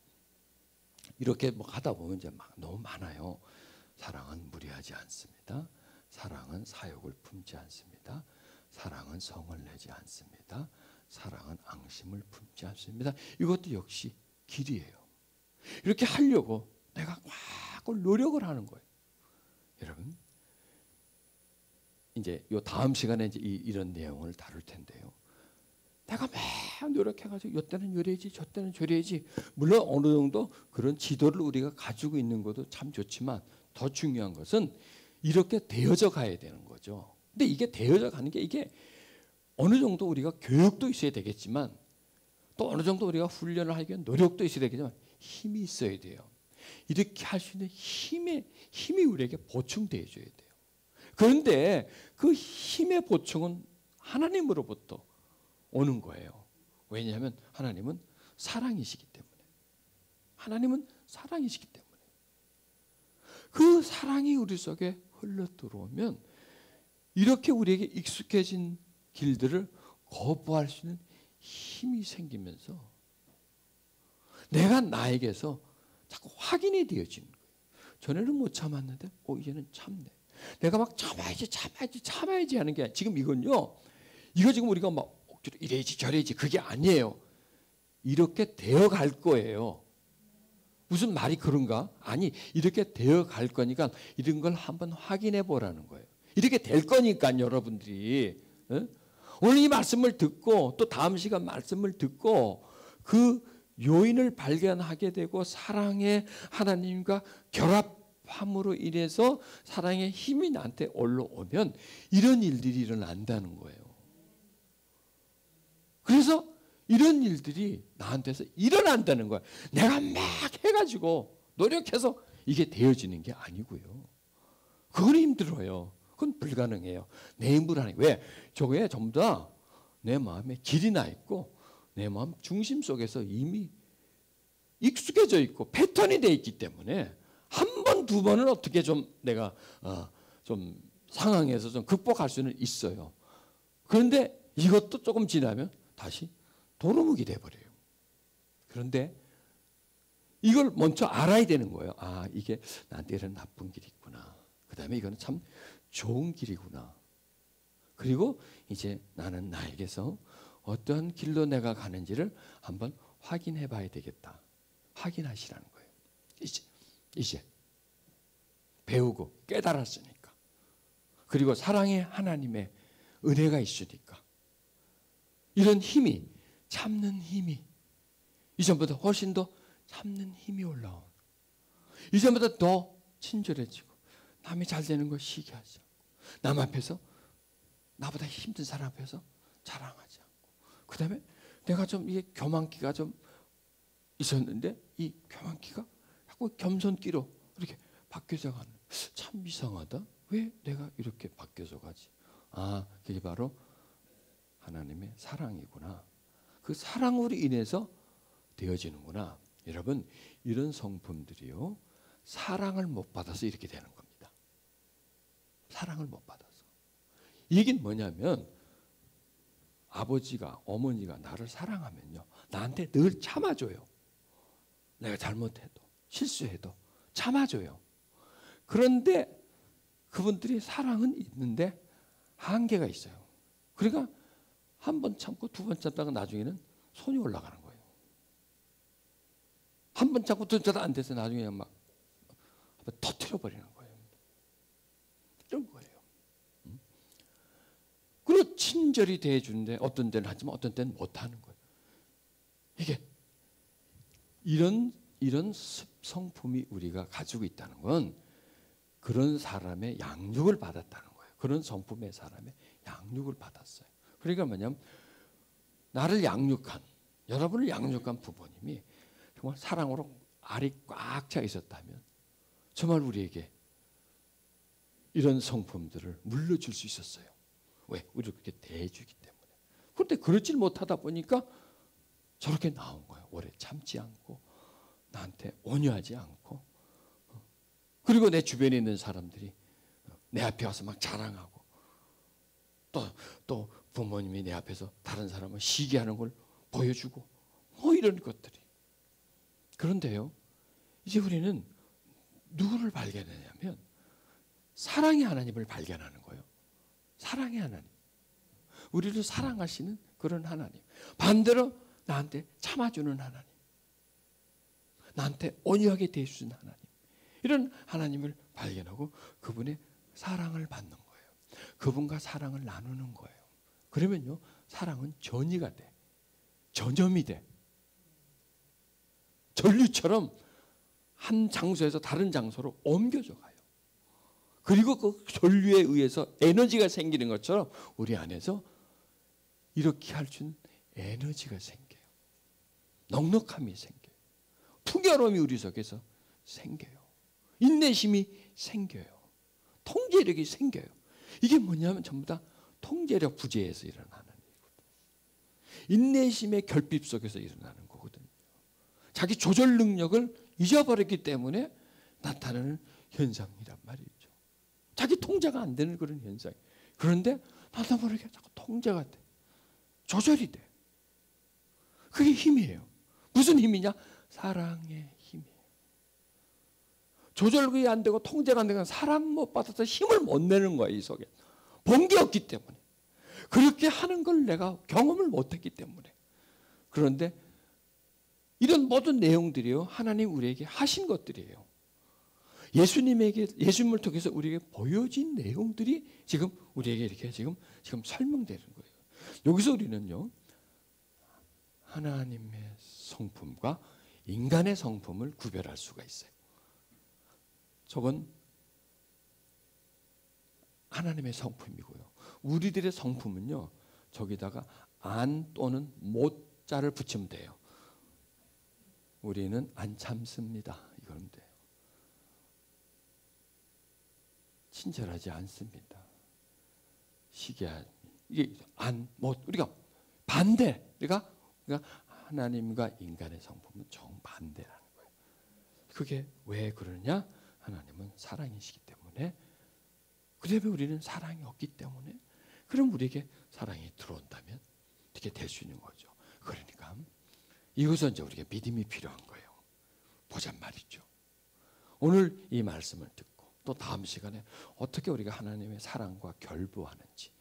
S2: 이렇게 뭐 하다 보면 이제 막 너무 많아요. 사랑은 무리하지 않습니다. 사랑은 사욕을 품지 않습니다. 사랑은 성을 내지 않습니다. 사랑은 앙심을 품지 않습니다. 이것도 역시 길이에요. 이렇게 하려고 내가 막 노력을 하는 거예요. 여러분, 이제 요 다음 시간에 이제 이런 내용을 다룰 텐데요. 내가 매일 노력해가지고 이때는 요래야지, 저때는 저래야지. 물론 어느 정도 그런 지도를 우리가 가지고 있는 것도 참 좋지만 더 중요한 것은 이렇게 되어져 가야 되는 거죠. 근데 이게 되어져 가는 게 이게 어느 정도 우리가 교육도 있어야 되겠지만 또 어느 정도 우리가 훈련을 하기 위한 노력도 있어야 되겠지만 힘이 있어야 돼요. 이렇게 할 수 있는 힘이 우리에게 보충되어 줘야 돼요. 그런데 그 힘의 보충은 하나님으로부터 오는 거예요. 왜냐하면 하나님은 사랑이시기 때문에. 하나님은 사랑이시기 때문에. 그 사랑이 우리 속에 흘러 들어오면 이렇게 우리에게 익숙해진 길들을 거부할 수 있는 힘이 생기면서 내가 나에게서 자꾸 확인이 되어지는 거예요. 전에는 못 참았는데 이제는 참네. 내가 막 참아야지 하는 게 지금 이건요. 이거 지금 우리가 막 억지로 이래야지 저래야지 그게 아니에요. 이렇게 되어갈 거예요. 무슨 말이 그런가? 아니, 이렇게 되어갈 거니까 이런 걸 한번 확인해 보라는 거예요. 이렇게 될 거니까 여러분들이 오늘 이 말씀을 듣고 또 다음 시간 말씀을 듣고 그 요인을 발견하게 되고 사랑의 하나님과 결합함으로 인해서 사랑의 힘이 나한테 올라오면 이런 일들이 일어난다는 거예요. 그래서 이런 일들이 나한테서 일어난다는 거야. 내가 막 해가지고 노력해서 이게 되어지는 게 아니고요. 그건 힘들어요. 그건 불가능해요. 내 힘으로 하는 게. 왜? 저거에 전부 다 내 마음에 길이 나 있고 내 마음 중심 속에서 이미 익숙해져 있고 패턴이 돼 있기 때문에 한 번, 두 번은 어떻게 좀 내가 좀 상황에서 좀 극복할 수는 있어요. 그런데 이것도 조금 지나면 다시 도루묵이 돼버려요. 그런데 이걸 먼저 알아야 되는 거예요. 아, 이게 나한테 이런 나쁜 길이 있구나. 그 다음에 이거는 참 좋은 길이구나. 그리고 이제 나는 나에게서 어떠한 길로 내가 가는지를 한번 확인해 봐야 되겠다. 확인하시라는 거예요. 이제 배우고 깨달았으니까. 그리고 사랑의 하나님의 은혜가 있으니까. 이런 힘이, 참는 힘이 이전보다 훨씬 더 참는 힘이 올라온, 이전보다 더 친절해지고 남이 잘 되는 거 시기하지 않고 남 앞에서 나보다 힘든 사람 앞에서 자랑하지 않고, 그 다음에 내가 좀 이게 교만기가 좀 있었는데 이 교만기가 자꾸 겸손기로 이렇게 바뀌어져 가는, 참 이상하다. 왜 내가 이렇게 바뀌어져 가지? 아, 그게 바로 하나님의 사랑이구나. 그 사랑으로 인해서 되어지는구나. 여러분, 이런 성품들이요, 사랑을 못 받아서 이렇게 되는 겁니다. 사랑을 못 받아서. 이 얘기는 뭐냐면 아버지가, 어머니가 나를 사랑하면요, 나한테 늘 참아줘요. 내가 잘못해도 실수해도 참아줘요. 그런데 그분들이 사랑은 있는데 한계가 있어요. 그러니까 한 번 참고 두 번 참다가 나중에는 손이 올라가는 거예요. 한 번 참고 두 번 참다 안 돼서 나중에 막 한번 터뜨려버리는 거예요. 이런 거예요. 그리고 친절히 대해주는데 어떤 때는 하지만 어떤 때는 못하는 거예요. 이게 이런 성품이 우리가 가지고 있다는 건 그런 사람의 양육을 받았다는 거예요. 그런 성품의 사람의 양육을 받았어요. 그러니까 뭐냐면 나를 양육한, 여러분을 양육한 부모님이 정말 사랑으로 알이 꽉 차 있었다면 정말 우리에게 이런 성품들을 물려줄 수 있었어요. 왜? 우리를 그렇게 대해주기 때문에. 그런데 그렇지 못하다 보니까 저렇게 나온 거예요. 오래 참지 않고 나한테 온유하지 않고, 그리고 내 주변에 있는 사람들이 내 앞에 와서 막 자랑하고 또 부모님이 내 앞에서 다른 사람을 시기하는 걸 보여주고 뭐 이런 것들이. 그런데요, 이제 우리는 누구를 발견하냐면 사랑의 하나님을 발견하는 거예요. 사랑의 하나님. 우리를 사랑하시는 그런 하나님. 반대로 나한테 참아주는 하나님. 나한테 온유하게 대해주는 하나님. 이런 하나님을 발견하고 그분의 사랑을 받는 거예요. 그분과 사랑을 나누는 거예요. 그러면요, 사랑은 전이가 돼. 전염이 돼. 전류처럼 한 장소에서 다른 장소로 옮겨져 가요. 그리고 그 전류에 의해서 에너지가 생기는 것처럼 우리 안에서 이렇게 할 수 있는 에너지가 생겨요. 넉넉함이 생겨요. 풍요로움이 우리 속에서 생겨요. 인내심이 생겨요. 통제력이 생겨요. 이게 뭐냐면 전부 다 통제력 부재에서 일어나는 일이거든요. 인내심의 결핍 속에서 일어나는 거거든요. 자기 조절 능력을 잊어버렸기 때문에 나타나는 현상이란 말이죠. 자기 통제가 안 되는 그런 현상. 그런데 나도 모르게 자꾸 통제가 돼. 조절이 돼. 그게 힘이에요. 무슨 힘이냐? 사랑의 힘이에요. 조절이 안 되고 통제가 안 되고 사랑 못 받아서 힘을 못 내는 거야, 이 속에. 본 게 없기 때문에. 그렇게 하는 걸 내가 경험을 못 했기 때문에. 그런데 이런 모든 내용들이요, 하나님 우리에게 하신 것들이에요. 예수님을 통해서 우리에게 보여진 내용들이 지금 우리에게 이렇게 지금 설명되는 거예요. 여기서 우리는요, 하나님의 성품과 인간의 성품을 구별할 수가 있어요. 저건 하나님의 성품이고요. 우리들의 성품은요, 저기다가 안 또는 못자를 붙이면 돼요. 우리는 안 참습니다. 이거면 돼요. 친절하지 않습니다. 시기하지. 이게 안, 못, 우리가 반대. 그러니까 하나님과 인간의 성품은 정반대라는 거예요. 그게 왜 그러냐? 하나님은 사랑이시기 때문에. 그다음에 우리는 사랑이 없기 때문에. 그럼 우리에게 사랑이 들어온다면 어떻게 될 수 있는 거죠. 그러니까 이것은 이제 우리가 믿음이 필요한 거예요. 보잔 말이죠. 오늘 이 말씀을 듣고 또 다음 시간에 어떻게 우리가 하나님의 사랑과 결부하는지,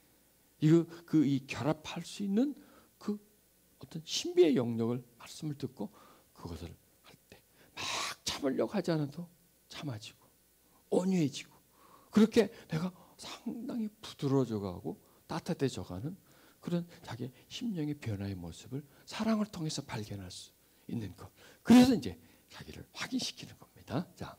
S2: 이 결합할 수 있는 그 어떤 신비의 영역을 말씀을 듣고 그것을 할 때 막 참으려고 하지 않아도 참아지고 온유해지고, 그렇게 내가 상당히 부드러워져가고 따뜻해져가는 그런 자기 심령의 변화의 모습을 사랑을 통해서 발견할 수 있는 것. 그래서 이제 자기를 확인시키는 겁니다. 자,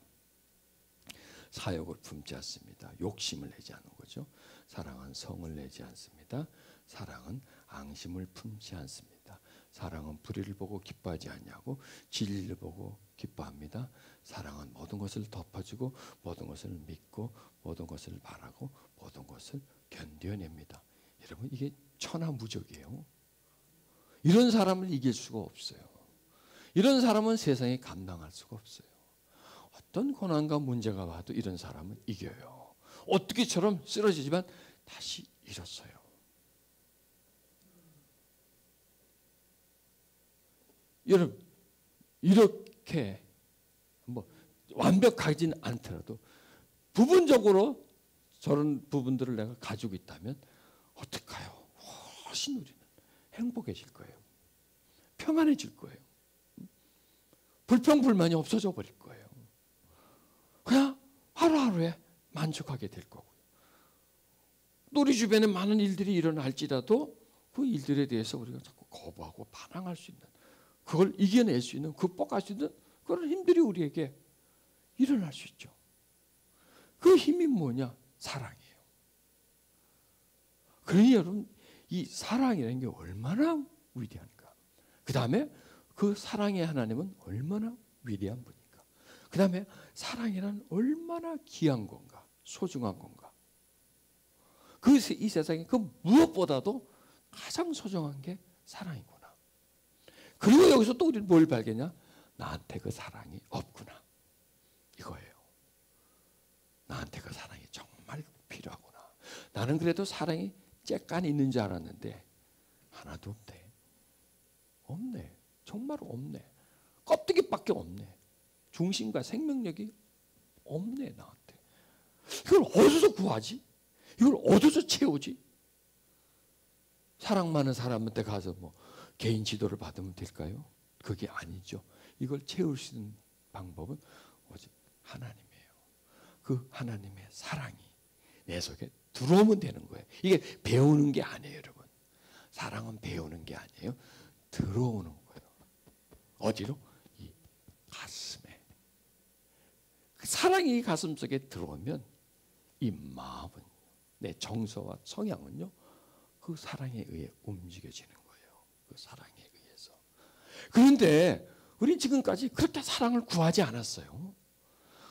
S2: 사욕을 품지 않습니다. 욕심을 내지 않는 거죠. 사랑은 성을 내지 않습니다. 사랑은 앙심을 품지 않습니다. 사랑은 불의를 보고 기뻐하지 않냐고 진리를 보고 기뻐합니다. 사랑은 모든 것을 덮어주고 모든 것을 믿고 모든 것을 바라고 모든 것을 견뎌냅니다. 여러분, 이게 천하무적이에요. 이런 사람을 이길 수가 없어요. 이런 사람은 세상에 감당할 수가 없어요. 어떤 고난과 문제가 와도 이런 사람은 이겨요. 어떻게처럼 쓰러지지만 다시 일어서요. 여러분, 이렇게 뭐 완벽하진 않더라도 부분적으로 저런 부분들을 내가 가지고 있다면 어떡해요? 훨씬 우리는 행복해질 거예요. 평안해질 거예요. 불평불만이 없어져 버릴 거예요. 그냥 하루하루에 만족하게 될 거고요. 또 우리 주변에 많은 일들이 일어날지라도 그 일들에 대해서 우리가 자꾸 거부하고 반항할 수 있는, 그걸 이겨낼 수 있는, 극복할 수 있는 그런 힘들이 우리에게 일어날 수 있죠. 그 힘이 뭐냐? 사랑이에요. 그러니 여러분, 이 사랑이라는 게 얼마나 위대한가. 그 다음에 그 사랑의 하나님은 얼마나 위대한 분인가. 그 다음에 사랑이란 얼마나 귀한 건가, 소중한 건가. 이 세상에 그 무엇보다도 가장 소중한 게 사랑이구나. 그리고 여기서 또 우리는 뭘 발견하냐? 나한테 그 사랑이 없구나. 이거예요. 나한테 그 사랑이 정말 필요하구나. 나는 그래도 사랑이 쬐깐 있는 줄 알았는데 하나도 없네. 없네. 정말 없네. 껍데기밖에 없네. 중심과 생명력이 없네, 나한테. 이걸 어디서 구하지? 이걸 어디서 채우지? 사랑 많은 사람한테 가서 뭐 개인 지도를 받으면 될까요? 그게 아니죠. 이걸 채울 수 있는 방법은 오직 하나님이에요. 그 하나님의 사랑이 내 속에 들어오면 되는 거예요. 이게 배우는 게 아니에요, 여러분. 사랑은 배우는 게 아니에요. 들어오는 거예요. 어디로? 이 가슴에. 그 사랑이 가슴 속에 들어오면 이 마음은, 내 정서와 성향은요, 그 사랑에 의해 움직여지는 거예요. 그 사랑에 의해서. 그런데 우린 지금까지 그렇게 사랑을 구하지 않았어요.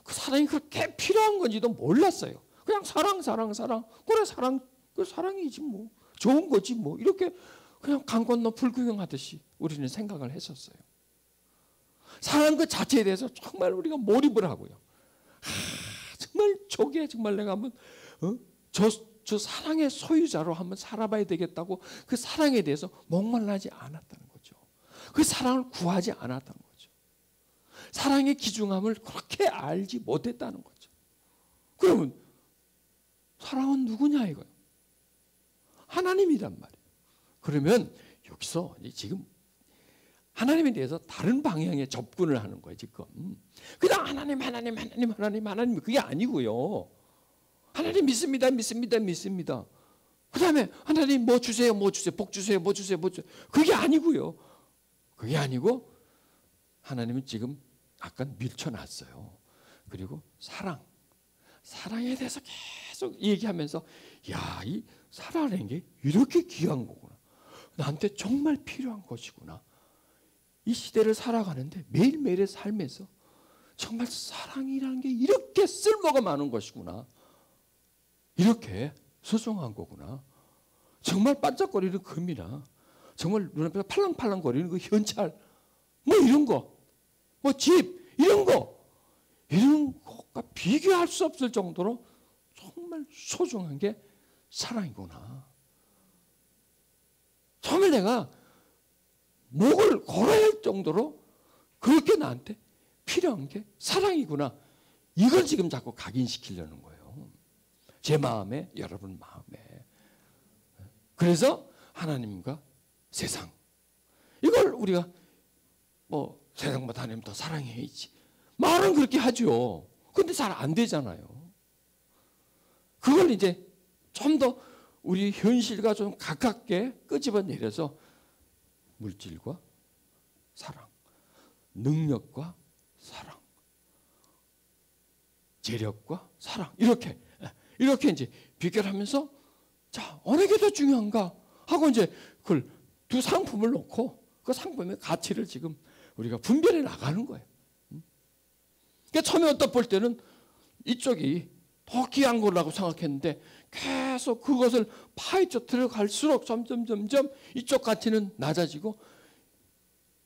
S2: 그 사랑이 그렇게 필요한 건지도 몰랐어요. 그냥 사랑. 그래, 그 사랑이지 뭐. 좋은 거지 뭐. 이렇게 그냥 강 건너 불구경하듯이 우리는 생각을 했었어요. 사랑 그 자체에 대해서 정말 우리가 몰입을 하고요. 정말 저게 정말 내가 한번 저 사랑의 소유자로 한번 살아봐야 되겠다고 그 사랑에 대해서 목말라하지 않았다는 거죠. 그 사랑을 구하지 않았다는 거죠. 사랑의 귀중함을 그렇게 알지 못했다는 거죠. 그러면 사랑은 누구냐 이거예요? 하나님이란 말이에요. 그러면 여기서 지금 하나님에 대해서 다른 방향의 접근을 하는 거예요, 지금. 그냥 하나님 그게 아니고요. 하나님 믿습니다. 그 다음에 하나님 뭐 주세요. 복 주세요. 그게 아니고요. 그게 아니고 하나님은 지금 약간 밀쳐놨어요. 그리고 사랑에 대해서 계속 얘기하면서 야, 이 사랑이라는 게 이렇게 귀한 거구나. 나한테 정말 필요한 것이구나. 이 시대를 살아가는데 매일매일의 삶에서 정말 사랑이라는 게 이렇게 쓸모가 많은 것이구나. 이렇게 소중한 거구나. 정말 반짝거리는 금이나 정말 눈앞에서 팔랑팔랑거리는 그 현찰 뭐 이런 거, 뭐 집 이런 것과 비교할 수 없을 정도로 정말 소중한 게 사랑이구나. 정말 내가 목을 걸어야 할 정도로 그렇게 나한테 필요한 게 사랑이구나. 이걸 지금 자꾸 각인시키려는 거예요. 제 마음에, 여러분 마음에. 그래서 하나님과 세상, 이걸 우리가 뭐 세상보다 하나님 더 사랑해야지 말은 그렇게 하죠. 근데 잘 안 되잖아요. 그걸 이제 좀 더 우리 현실과 좀 가깝게 끄집어내려서 물질과 사랑, 능력과 사랑, 재력과 사랑, 이렇게 이제 비교하면서 자, 어느 게 더 중요한가 하고 이제 그걸 두 상품을 놓고 그 상품의 가치를 지금 우리가 분별해 나가는 거예요. 그러니까 처음에 어떤 볼 때는 이쪽이 더 귀한 거라고 생각했는데 계속 그것을 파헤쳐 들어갈수록 점점 이쪽 가치는 낮아지고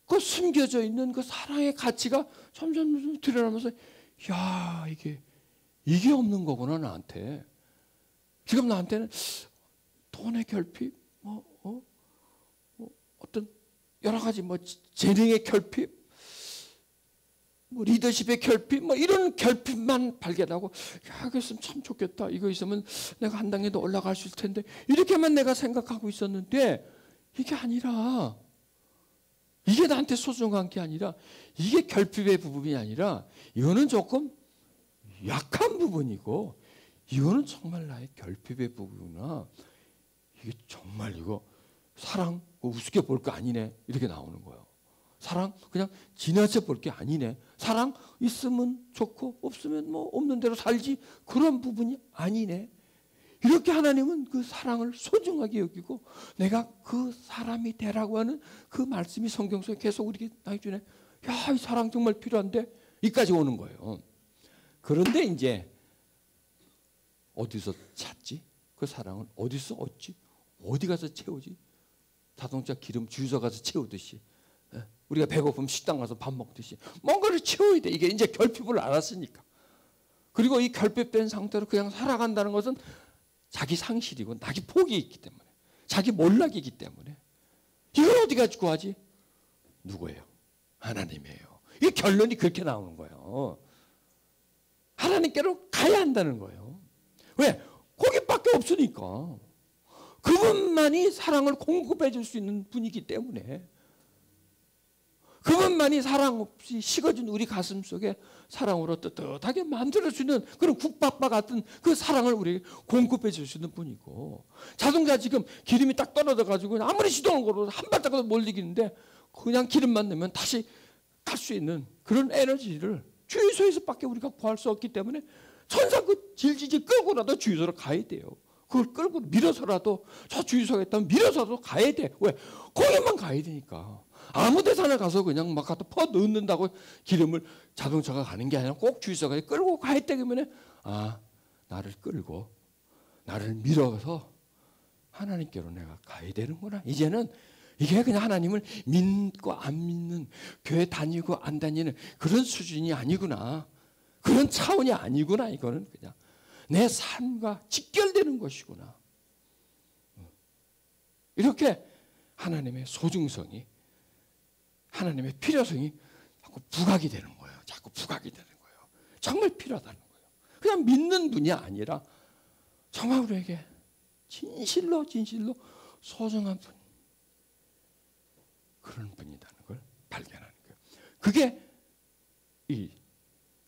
S2: 그 숨겨져 있는 그 사랑의 가치가 점점 드러나면서 야, 이게 없는 거구나 나한테. 지금 나한테는 돈의 결핍, 어떤 여러 가지 재능의 결핍, 리더십의 결핍, 이런 결핍만 발견하고 야, 이거 있으면 참 좋겠다. 이거 있으면 내가 한 단계 더 올라갈 수 있을 텐데 이렇게만 내가 생각하고 있었는데 이게 아니라 이게 나한테 소중한 게 아니라 이게 결핍의 부분이 아니라 이거는 조금 약한 부분이고 이거는 정말 나의 결핍의 부분이구나. 이게 정말 이거 사랑 우습게 볼 거 아니네. 이렇게 나오는 거예요. 사랑 그냥 지나쳐 볼 게 아니네. 사랑 있으면 좋고 없으면 없는 대로 살지 그런 부분이 아니네. 이렇게 하나님은 그 사랑을 소중하게 여기고 내가 그 사람이 되라고 하는 그 말씀이 성경 속에 계속 우리에게 나와주네. 야, 이 사랑 정말 필요한데 이까지 오는 거예요. 그런데 이제 어디서 찾지? 그 사랑은 어디서 얻지? 어디 가서 채우지? 자동차 기름 주유소 가서 채우듯이 우리가 배고프면 식당 가서 밥 먹듯이 뭔가를 채워야 돼. 이게 이제 결핍을 알았으니까. 그리고 이 결핍된 상태로 그냥 살아간다는 것은 자기 상실이고 자기 포기 있기 때문에 자기 몰락이기 때문에 이걸 어디 가서 구하지? 누구예요? 하나님이에요. 이 결론이 그렇게 나오는 거예요. 하나님께로 가야 한다는 거예요. 왜? 거기밖에 없으니까. 그분만이 사랑을 공급해 줄 수 있는 분이기 때문에 그분만이 사랑 없이 식어진 우리 가슴 속에 사랑으로 뜨뜻하게 만들어주는 그런 국밥과 같은 그 사랑을 우리에게 공급해 줄 수 있는 분이고 자동차 지금 기름이 딱 떨어져가지고 아무리 시동을 걸어도 한 발짝도 못 이기는데 그냥 기름만 넣으면 다시 갈 수 있는 그런 에너지를 주유소에서밖에 우리가 구할 수 없기 때문에 천상 그 질질 끌고라도 주유소로 가야 돼요. 그걸 끌고 밀어서라도 저 주유소에 있다면 밀어서라도 가야 돼. 왜? 거기만 가야 되니까. 아무 데서나 가서 그냥 막 갖다 퍼 넣는다고 기름을 자동차가 가는 게 아니라 꼭 주유소에 끌고 가야 되기 때문에 나를 끌고 나를 밀어서 하나님께로 내가 가야 되는구나. 이제는 이게 그냥 하나님을 믿고 안 믿는 교회 다니고 안 다니는 그런 수준이 아니구나. 그런 차원이 아니구나. 이거는 그냥 내 삶과 직결되는 것이구나. 이렇게 하나님의 소중성이 하나님의 필요성이 자꾸 부각이 되는 거예요. 자꾸 부각이 되는 거예요. 정말 필요하다는 거예요. 그냥 믿는 분이 아니라 정말 우리에게 진실로 소중한 분. 그런 분이라는 걸 발견하는 거예요. 그게 이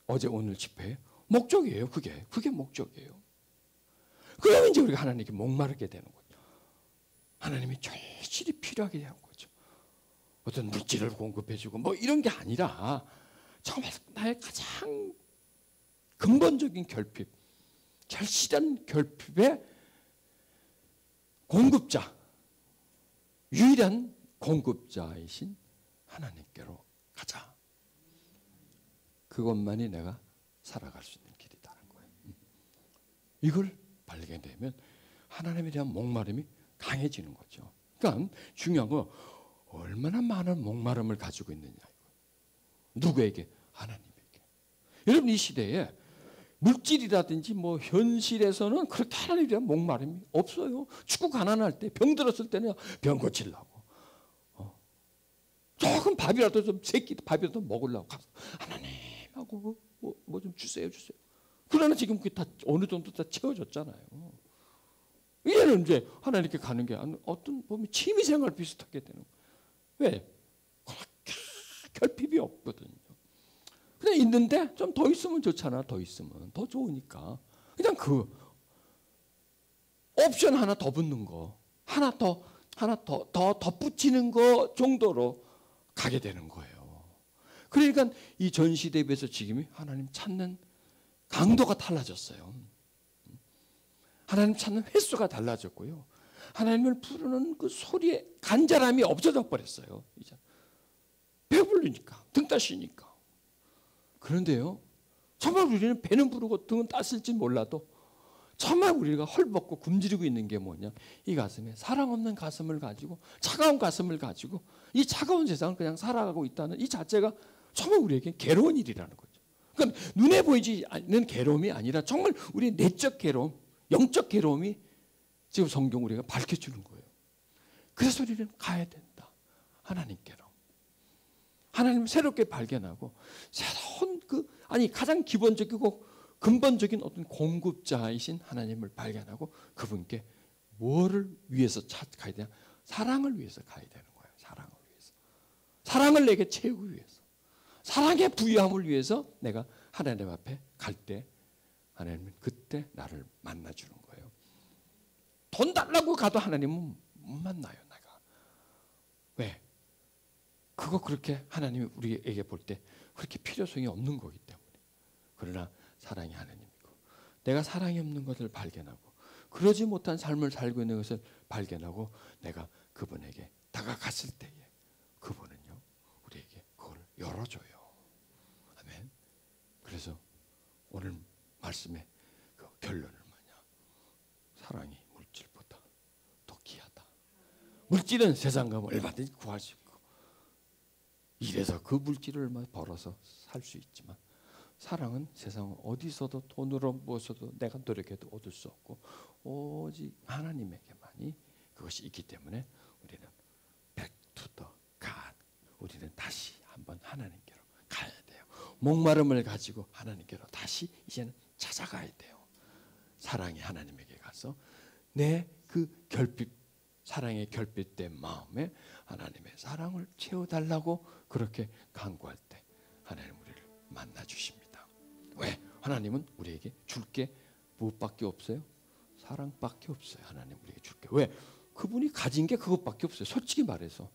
S2: 어제 오늘 집회의 목적이에요. 그게 목적이에요. 그러면 이제 우리가 하나님께 목마르게 되는 거죠. 하나님이 절실히 필요하게 되는 거죠. 어떤 물질을 공급해주고 뭐 이런 게 아니라 정말 나의 가장 근본적인 결핍, 절실한 결핍의 공급자, 유일한 공급자이신 하나님께로 가자. 그것만이 내가 살아갈 수 있는 길이다는 거예요. 이걸 발견되면 하나님에 대한 목마름이 강해지는 거죠. 그러니까 중요한 건 얼마나 많은 목마름을 가지고 있느냐. 누구에게? 하나님에게. 여러분 이 시대에 물질이라든지 뭐 현실에서는 그렇게 하나님에 대한 목마름이 없어요. 죽고 가난할 때, 병 들었을 때는 병 고치려고. 조금 밥이라도 좀 새끼 밥이라도 먹으려고 가서 하나님하고 뭐 좀 주세요. 그러나 지금 그게 다 어느 정도 다 채워졌잖아요. 이제는 이제 하나님께 가는 게 어떤 보면 취미생활 비슷하게 되는 거예요. 왜? 그렇게 결핍이 없거든요. 그냥 있는데 좀 더 있으면 좋잖아. 더 있으면 더 좋으니까 그냥 그 옵션 하나 더 붙는 거, 하나 더 덧붙이는 거 정도로 가게 되는 거예요. 그러니까 이 전 시대에 비해서 지금이 하나님 찾는 강도가 달라졌어요. 하나님 찾는 횟수가 달라졌고요. 하나님을 부르는 그 소리의 간절함이 없어져 버렸어요. 이제 배부르니까, 등 따시니까. 그런데요, 정말 우리는 배는 부르고 등은 따실지 몰라도 정말 우리가 헐벗고 굶주리고 있는 게 뭐냐? 이 가슴에 사랑 없는 가슴을 가지고 차가운 가슴을 가지고 이 차가운 세상을 그냥 살아가고 있다는 이 자체가 정말 우리에게 괴로운 일이라는 거죠. 그러니까 눈에 보이지 않는 괴로움이 아니라 정말 우리의 내적 괴로움, 영적 괴로움이 지금 성경 우리가 밝혀주는 거예요. 그래서 우리는 가야 된다. 하나님께로. 하나님을 새롭게 발견하고 새로운 가장 기본적이고 근본적인 어떤 공급자이신 하나님을 발견하고 그분께 뭐를 위해서 가야 되냐? 사랑을 위해서 가야 되는 거예요. 사랑을 위해서. 사랑을 내게 채우기 위해서. 사랑의 부유함을 위해서 내가 하나님 앞에 갈 때 하나님은 그때 나를 만나주는 거예요. 돈 달라고 가도 하나님은 못 만나요. 내가. 왜? 그거 그렇게 하나님이 우리에게 볼 때 그렇게 필요성이 없는 거기 때문에. 그러나 사랑이 하나님이고 내가 사랑이 없는 것을 발견하고 그러지 못한 삶을 살고 있는 것을 발견하고 내가 그분에게 다가갔을 때에 그분은요 우리에게 그걸 열어줘요. 아멘. 그래서 오늘 말씀의 그 결론은 뭐냐? 사랑이 물질보다 더 귀하다. 물질은 세상과 얼마든지 구할 수 있고 이래서 그 물질을 얼마 벌어서 살 수 있지만 사랑은 세상 어디서도 돈으로 무엇으로도 내가 노력해도 얻을 수 없고 오직 하나님에게만이 그것이 있기 때문에 우리는 back to the God. 우리는 다시 한번 하나님께로 가야 돼요. 목마름을 가지고 하나님께로 다시 이제는 찾아가야 돼요. 사랑이 하나님에게 가서 내 그 결핍, 사랑의 결핍된 마음에 하나님의 사랑을 채워달라고 그렇게 간구할 때 하나님 우리를 만나주십니다. 왜? 하나님은 우리에게 줄 게 무엇밖에 없어요? 사랑밖에 없어요. 하나님 우리에게 줄 게. 왜? 그분이 가진 게 그것밖에 없어요. 솔직히 말해서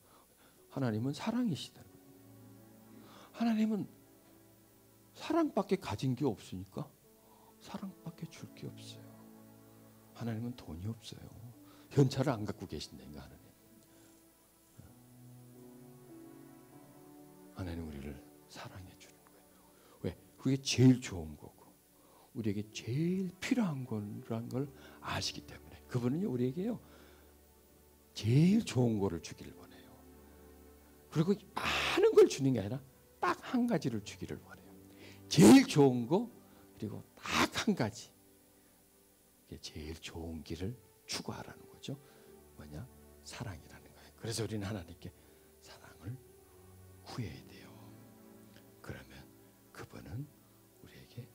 S2: 하나님은 사랑이시다는 거예요. 하나님은 사랑밖에 가진 게 없으니까 사랑밖에 줄 게 없어요. 하나님은 돈이 없어요. 현찰을 안 갖고 계신다니까 하나님. 하나님 우리를 사랑해 주는 거예요. 왜? 그게 제일 좋은 거고 우리에게 제일 필요한 거라는 걸 아시기 때문에 그분은 우리에게요 제일 좋은 거를 주기를 원해요. 그리고 많은 걸 주는 게 아니라 딱 한 가지를 주기를 원해요. 제일 좋은 거 그리고 딱 한 가지. 이게 제일 좋은 길을 추구하라는 거죠. 뭐냐? 사랑이라는 거예요. 그래서 우리는 하나님께 사랑을 구해야 돼요. 그러면 그분은 우리에게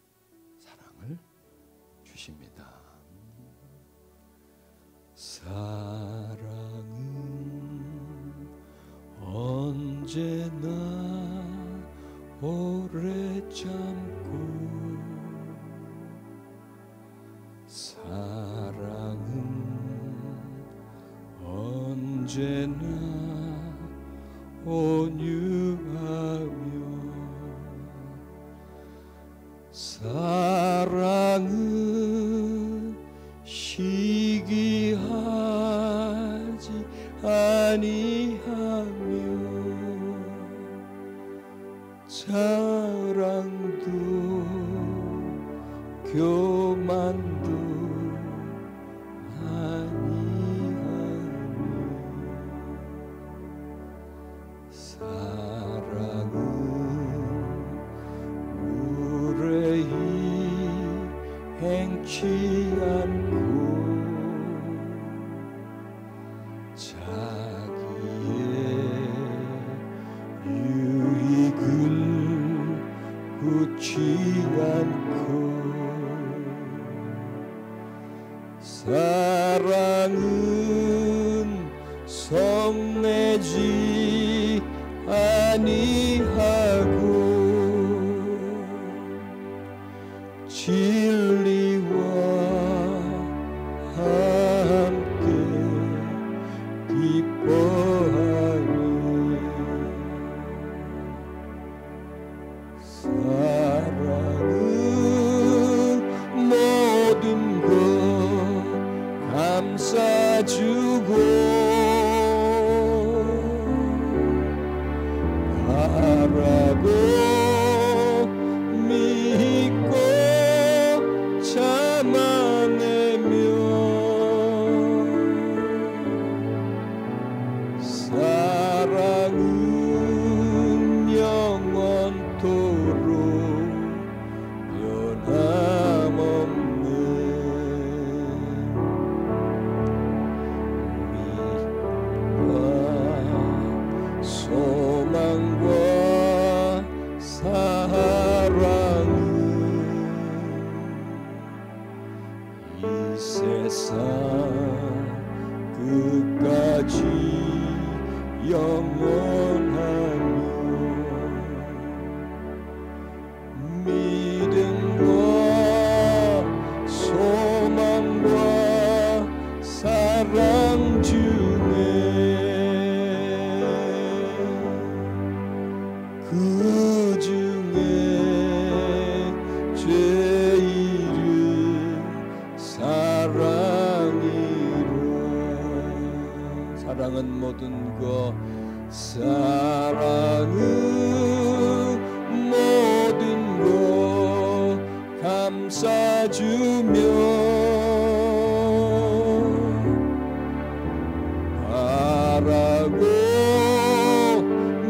S2: 사랑을 주십니다.
S1: 사랑은 언제나 오래 참고 사랑은 언제나 온유하며 사랑은 시기하지 아니하며 자랑도 교만도 아니하며 사랑은 무례히 행치 않고 자기의 유익을 굳지 않고 사랑은 성내지 아니하고 진리와 함께 기뻐하니 사랑은 모든 것 감싸주고 바라고 믿고 참아내며 사랑은 영원토록 변함없네 믿음과 소망과 사랑은 이 세상 끝까지 영원하며 믿음과 소망과 사랑 중에 그 중에 제일은 사랑이라 사랑은 모든 것 사랑은 모든 것 감싸주며 바라고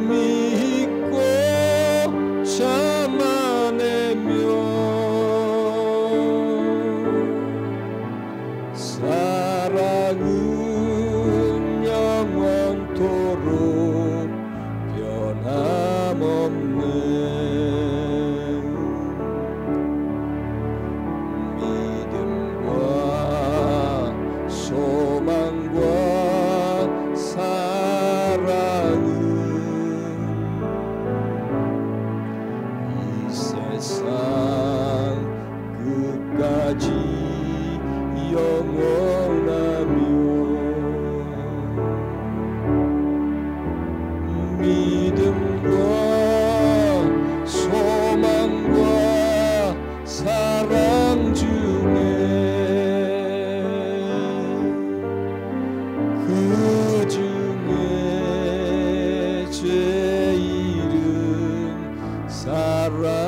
S1: 믿고 참아내며 사랑은 영원토록 변함없네 믿음과 소망과 사랑은 이 세상 끝까지 영원하며 믿음과 소망과 사랑 중에 그 중에 제일은 사랑이라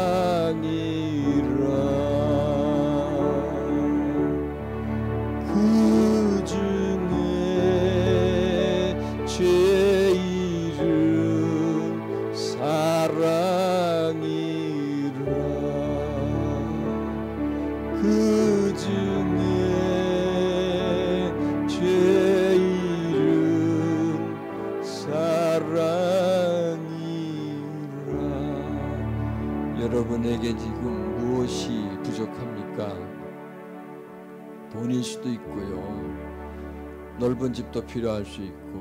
S1: 그 중에 제일은 사랑이라 그 중에 제일은 사랑이라 여러분에게 지금 무엇이 부족합니까? 돈일 수도 있고요. 넓은 집도 필요할 수 있고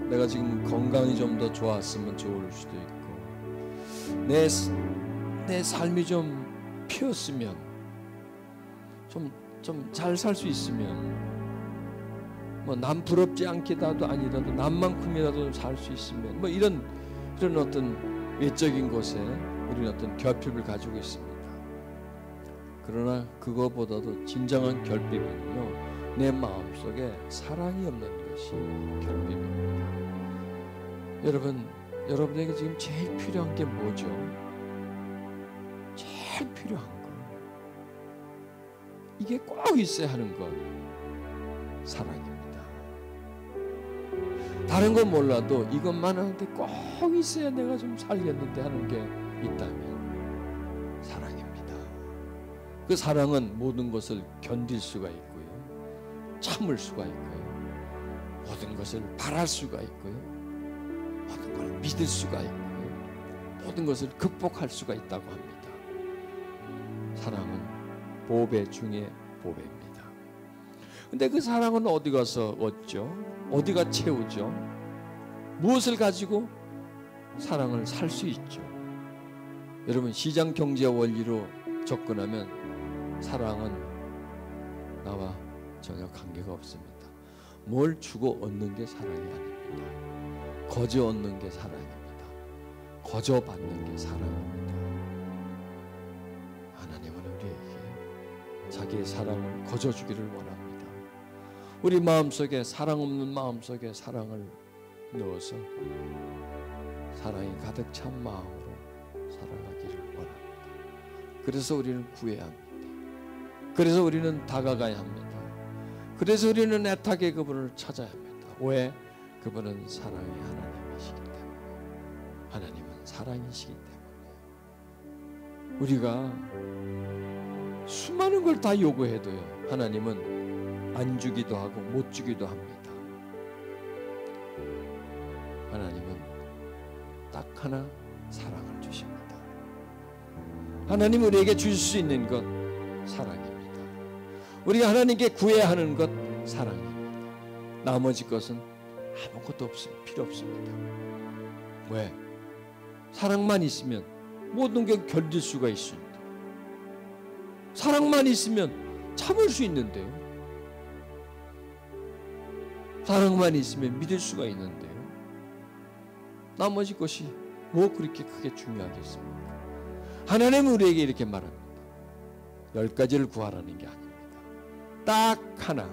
S1: 내가 지금 건강이 좀 더 좋았으면 좋을 수도 있고 내 삶이 좀 피었으면 좀 잘 살 수 있으면 뭐 남 부럽지 않게라도 아니라도 남만큼이라도 살 수 있으면 뭐 이런 이런 어떤 외적인 곳에 우리는 어떤 결핍을 가지고 있습니다. 그러나 그거보다도 진정한 결핍은요, 내 마음속에 사랑이 없는 것이 결핍입니다. 여러분에게 지금 제일 필요한 게 뭐죠? 제일 필요한 거, 이게 꼭 있어야 하는 것, 사랑입니다. 다른 건 몰라도 이것만한테 꼭 있어야 내가 좀 살겠는데 하는 게 있다면 사랑입니다. 그 사랑은 모든 것을 견딜 수가 있고요, 참을 수가 있고요, 모든 것을 바랄 수가 있고요, 모든 걸 믿을 수가 있고요, 모든 것을 극복할 수가 있다고 합니다. 사랑은 보배 중에 보배입니다. 근데 그 사랑은 어디 가서 얻죠? 어디가 채우죠? 무엇을 가지고 사랑을 살 수 있죠? 여러분, 시장 경제 원리로 접근하면 사랑은 나와 전혀 관계가 없습니다. 뭘 주고 얻는 게 사랑이 아닙니다. 거저 얻는 게 사랑입니다. 거저 받는 게 사랑입니다. 하나님은 우리에게 자기의 사랑을 거저 주기를 원합니다. 우리 마음속에, 사랑 없는 마음속에 사랑을 넣어서 사랑이 가득 찬 마음으로 살아가기를 원합니다. 그래서 우리는 구해야 합니다. 그래서 우리는 다가가야 합니다. 그래서 우리는 애타게 그분을 찾아야 합니다. 왜? 그분은 사랑의 하나님이시기 때문에. 하나님은 사랑이시기 때문에. 우리가 수많은 걸 다 요구해도요, 하나님은 안 주기도 하고 못 주기도 합니다. 하나님은 딱 하나 사랑을 주십니다. 하나님 우리에게 주실 수 있는 것 사랑입니다. 우리가 하나님께 구해야 하는 것 사랑입니다. 나머지 것은 아무것도 필요 없습니다. 왜? 사랑만 있으면 모든 게 견딜 수가 있습니다. 사랑만 있으면 참을 수 있는데요. 사랑만 있으면 믿을 수가 있는데요. 나머지 것이 뭐 그렇게 크게 중요하겠습니까? 하나님은 우리에게 이렇게 말합니다. 10가지를 구하라는 게 아닙니다. 딱 하나,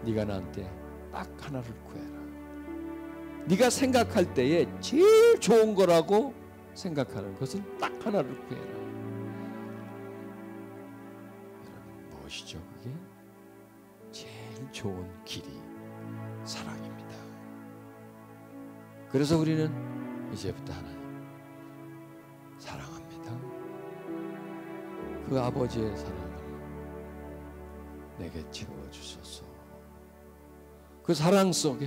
S1: 네가 나한테 딱 하나를 구해라. 네가 생각할 때에 제일 좋은 거라고 생각하는 것은 딱 하나를 구해라. 여러분, 무엇이죠 그게? 제일 좋은 길이 사랑입니다. 그래서 우리는 이제부터 하나님 사랑합니다. 그 아버지의 사랑을 내게 채워주소서. 그 사랑 속에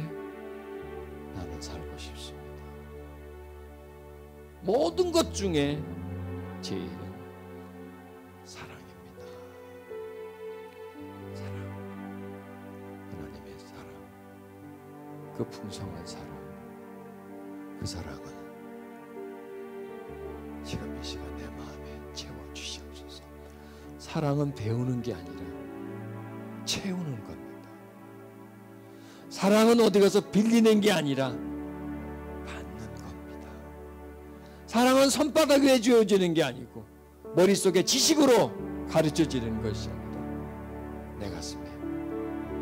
S1: 나는 살고 싶습니다. 모든 것 중에 제일은 사랑입니다. 사랑, 하나님의 사랑, 그 풍성한 사랑, 그 사랑은 지금 이 시간 내 마음에 채워주시옵소서. 사랑은 배우는 게 아니라 채우는 겁니다. 사랑은 어디 가서 빌리는 게 아니라 받는 겁니다. 사랑은 손바닥 위에 주어지는 게 아니고 머릿속에 지식으로 가르쳐지는 것이 아니라 내 가슴에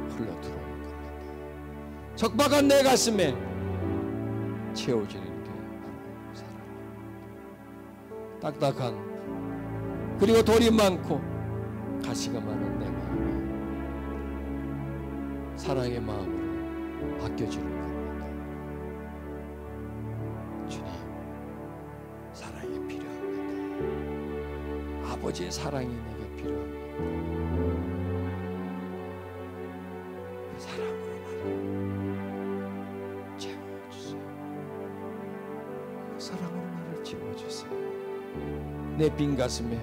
S1: 흘러 들어오는 겁니다. 적박한 내 가슴에 채워지는 게 바로 사랑입니다. 딱딱한, 그리고 돌이 많고 가시가 많은 내 마음이 사랑의 마음으로 바뀌어지는 겁니다. 주님, 사랑이 필요합니다. 아버지의 사랑이 내게 필요합니다. 그 사랑으로 나를 채워주세요. 그 사랑으로 나를 채워주세요. 내 빈 가슴에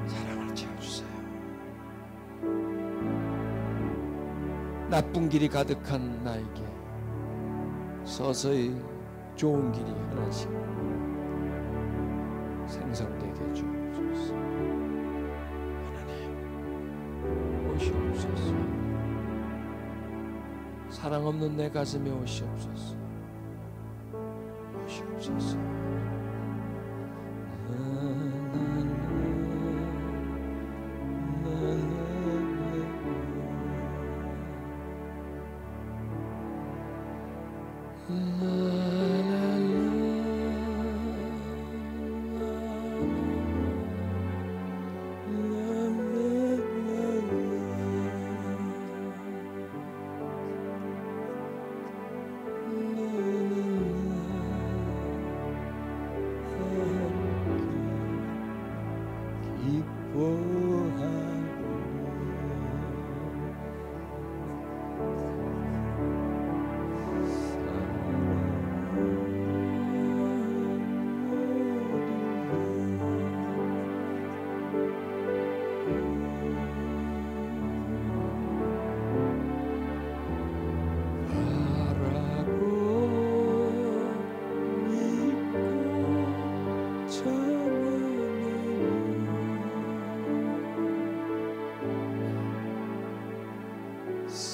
S1: 사랑을 채워주세요. 나쁜 길이 가득한 나에게 서서히 좋은 길이 하나씩 생성되게 해주옵소서. 하나님, 오시옵소서. 사랑 없는 내 가슴에 오시옵소서. 오시옵소서.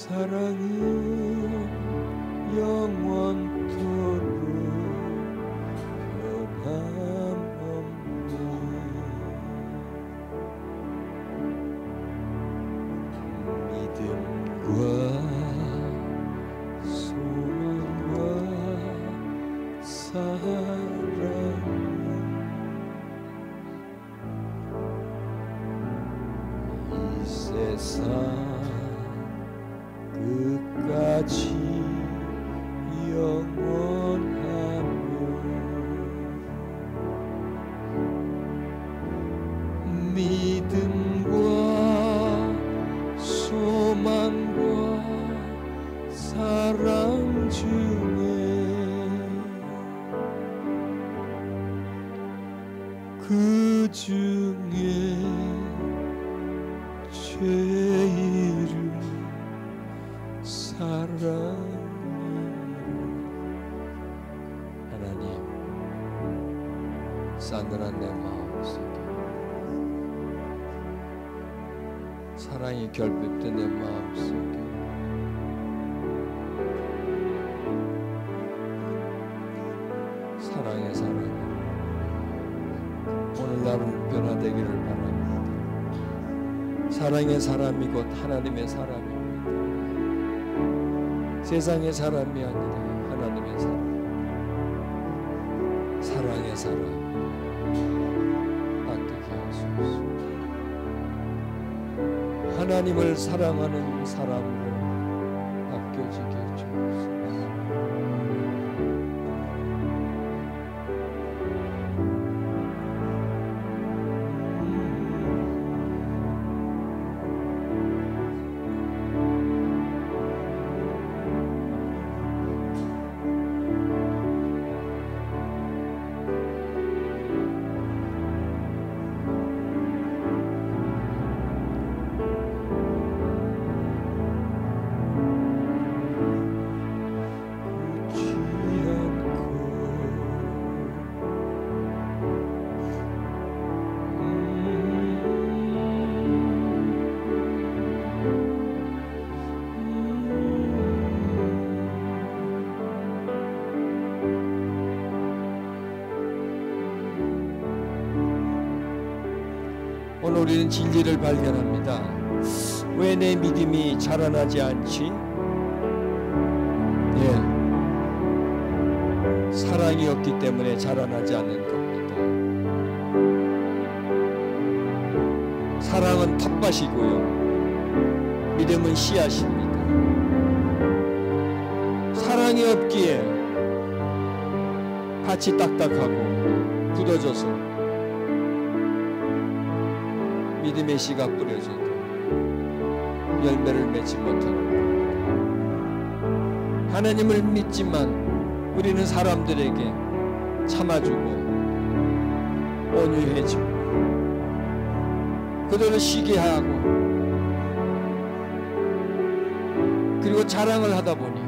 S1: 사랑은 영원토록 변함없네. 믿음과 소망과 사랑은 이 세상 끝까지 영원하며 믿음과 소망과 사랑 중에 그 중에 제일은 하나님, 싸늘한 내 마음속에 사랑이 결핍된 내 마음속에 사랑의 사랑이 오늘날은 변화되기를 바랍니다. 사랑의 사람이 곧 하나님의 사람입니다. 세상의 사람이 아니라 하나님의 사람, 사랑의 사람 바뀌게 하소서. 하나님을 사랑하는 사람으로 바뀌어지게 해주옵소서. 오늘 우리는 진리를 발견합니다. 왜 내 믿음이 자라나지 않지? 사랑이 없기 때문에 자라나지 않는 겁니다. 사랑은 텃밭이고요, 믿음은 씨앗입니다. 사랑이 없기에 밭이 딱딱하고 굳어져서 믿음의 씨가 뿌려져도 열매를 맺지 못하는 것. 하나님을 믿지만 우리는 사람들에게 참아주고 온유해지고 그들을 쉬게 하고 그리고 자랑을 하다 보니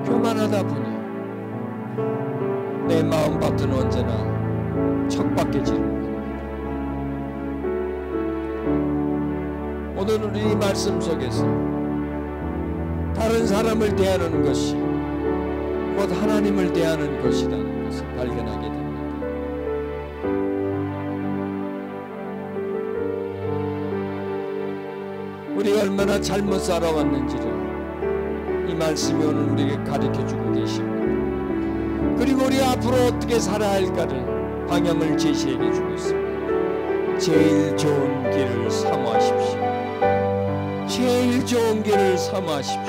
S1: 교만하다 보니 내 마음밭은 언제나 척박해지는 겁니다. 오늘 우리 이 말씀 속에서 다른 사람을 대하는 것이 곧 하나님을 대하는 것이라는 것을 발견하게 됩니다. 우리가 얼마나 잘못 살아왔는지를 이 말씀이 오늘 우리에게 가르쳐주고 계십니다. 그리고 우리가 앞으로 어떻게 살아야 할까를 방향을 제시해 주고 있습니다. 제일 좋은 길을 사모하십시오. 제일 좋은 길을 사모하십시오.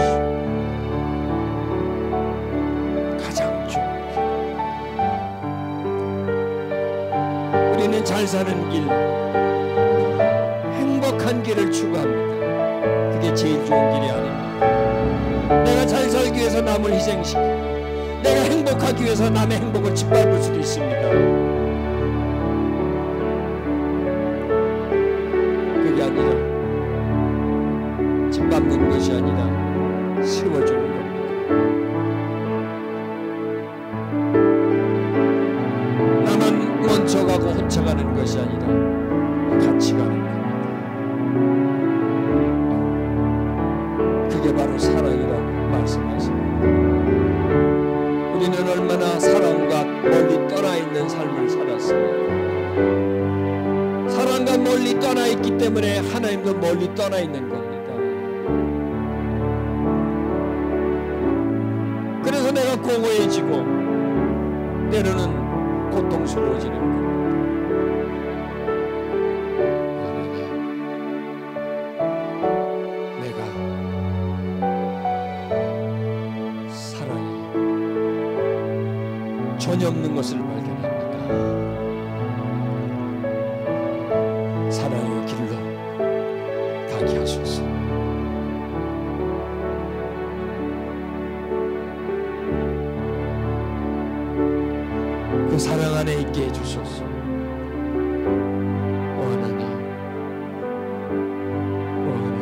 S1: 가장 좋은 길. 우리는 잘 사는 길, 행복한 길을 추구합니다. 그게 제일 좋은 길이 아닙니다. 내가 잘 살기 위해서 남을 희생시키고 내가 행복하기 위해서 남의 행복을 짓밟을 수도 있습니다. 그게 아니라 짓밟는 것이 아니라 세워주는 겁니다. 나만 먼저 가고 혼자 가는 것이 아니라 같이 가는 겁니다. 그게 바로 사랑이라고 말씀하십니다. 우리는 얼마나 사랑과 멀리 떠나 있는 삶을 살았습니까? 사랑과 멀리 떠나 있기 때문에 하나님도 멀리 떠나 있는 겁니다. 그래서 내가 공허해지고 때로는 고통스러워지는 겁니다. 전혀 없는 것을 발견합니다. 사랑의 길로 가게 하소서. 그 사랑 안에 있게 해주소서. 오 하나님, 오 하나님,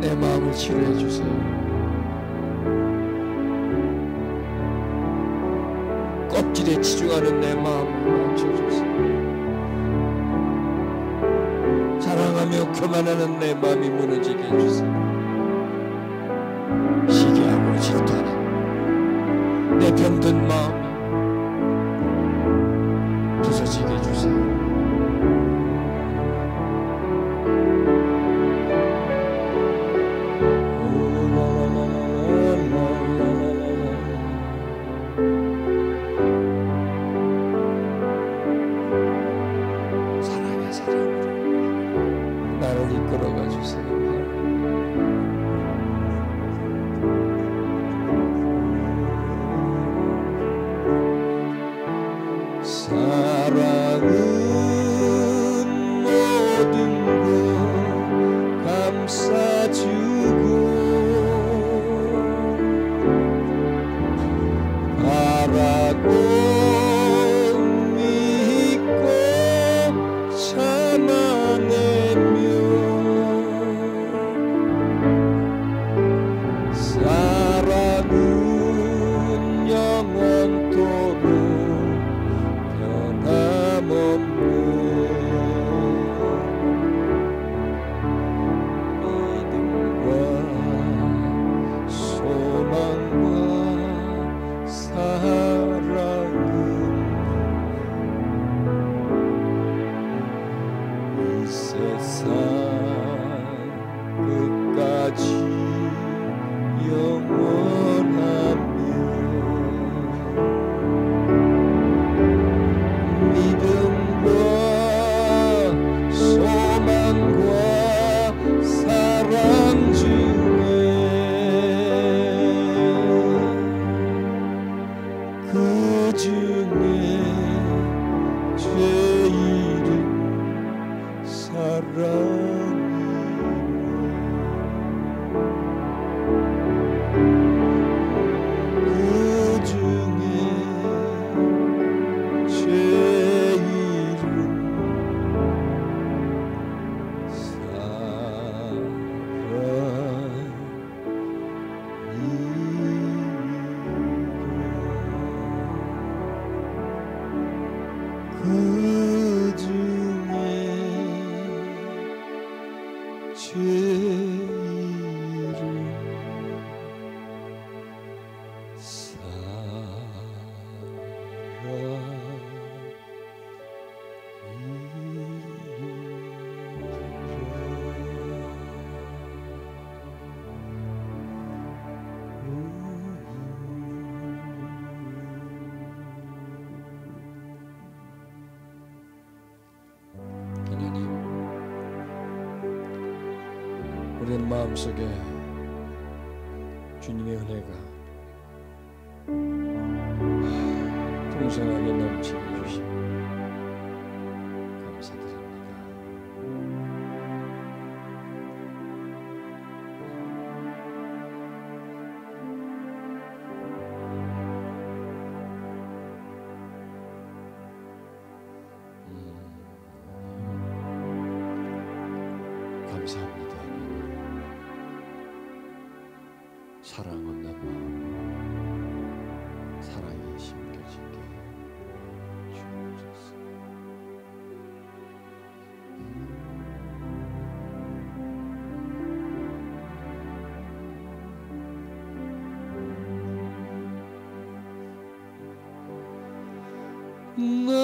S1: 내 마음을 치료해 주세요. 껍질에 치중하는 내 마음을 맞춰주세요. 사랑하며 교만하는 내 마음이 무너지게 해주세요. 시기하고 질투하는 내 병든 마음이 부서지게 해주세요. 이끌어가 주세요. 사랑은 모든 것 감싸주고 바라고 믿고 참아내며 사랑은 영원토록 변함없네. 믿음과 소망과 사랑은 이 세상 끝까지 영원하며 믿음과 소망과 사랑 중에 그 중에 제일은 사랑. 그 중에 이름 우리는 마음속에 주님의 은혜가 풍성하게 넘치게 해주시니 감사드립니다. 감사합니다. 사랑 없는 마음 사랑이 심겨지게 주옵소서. 나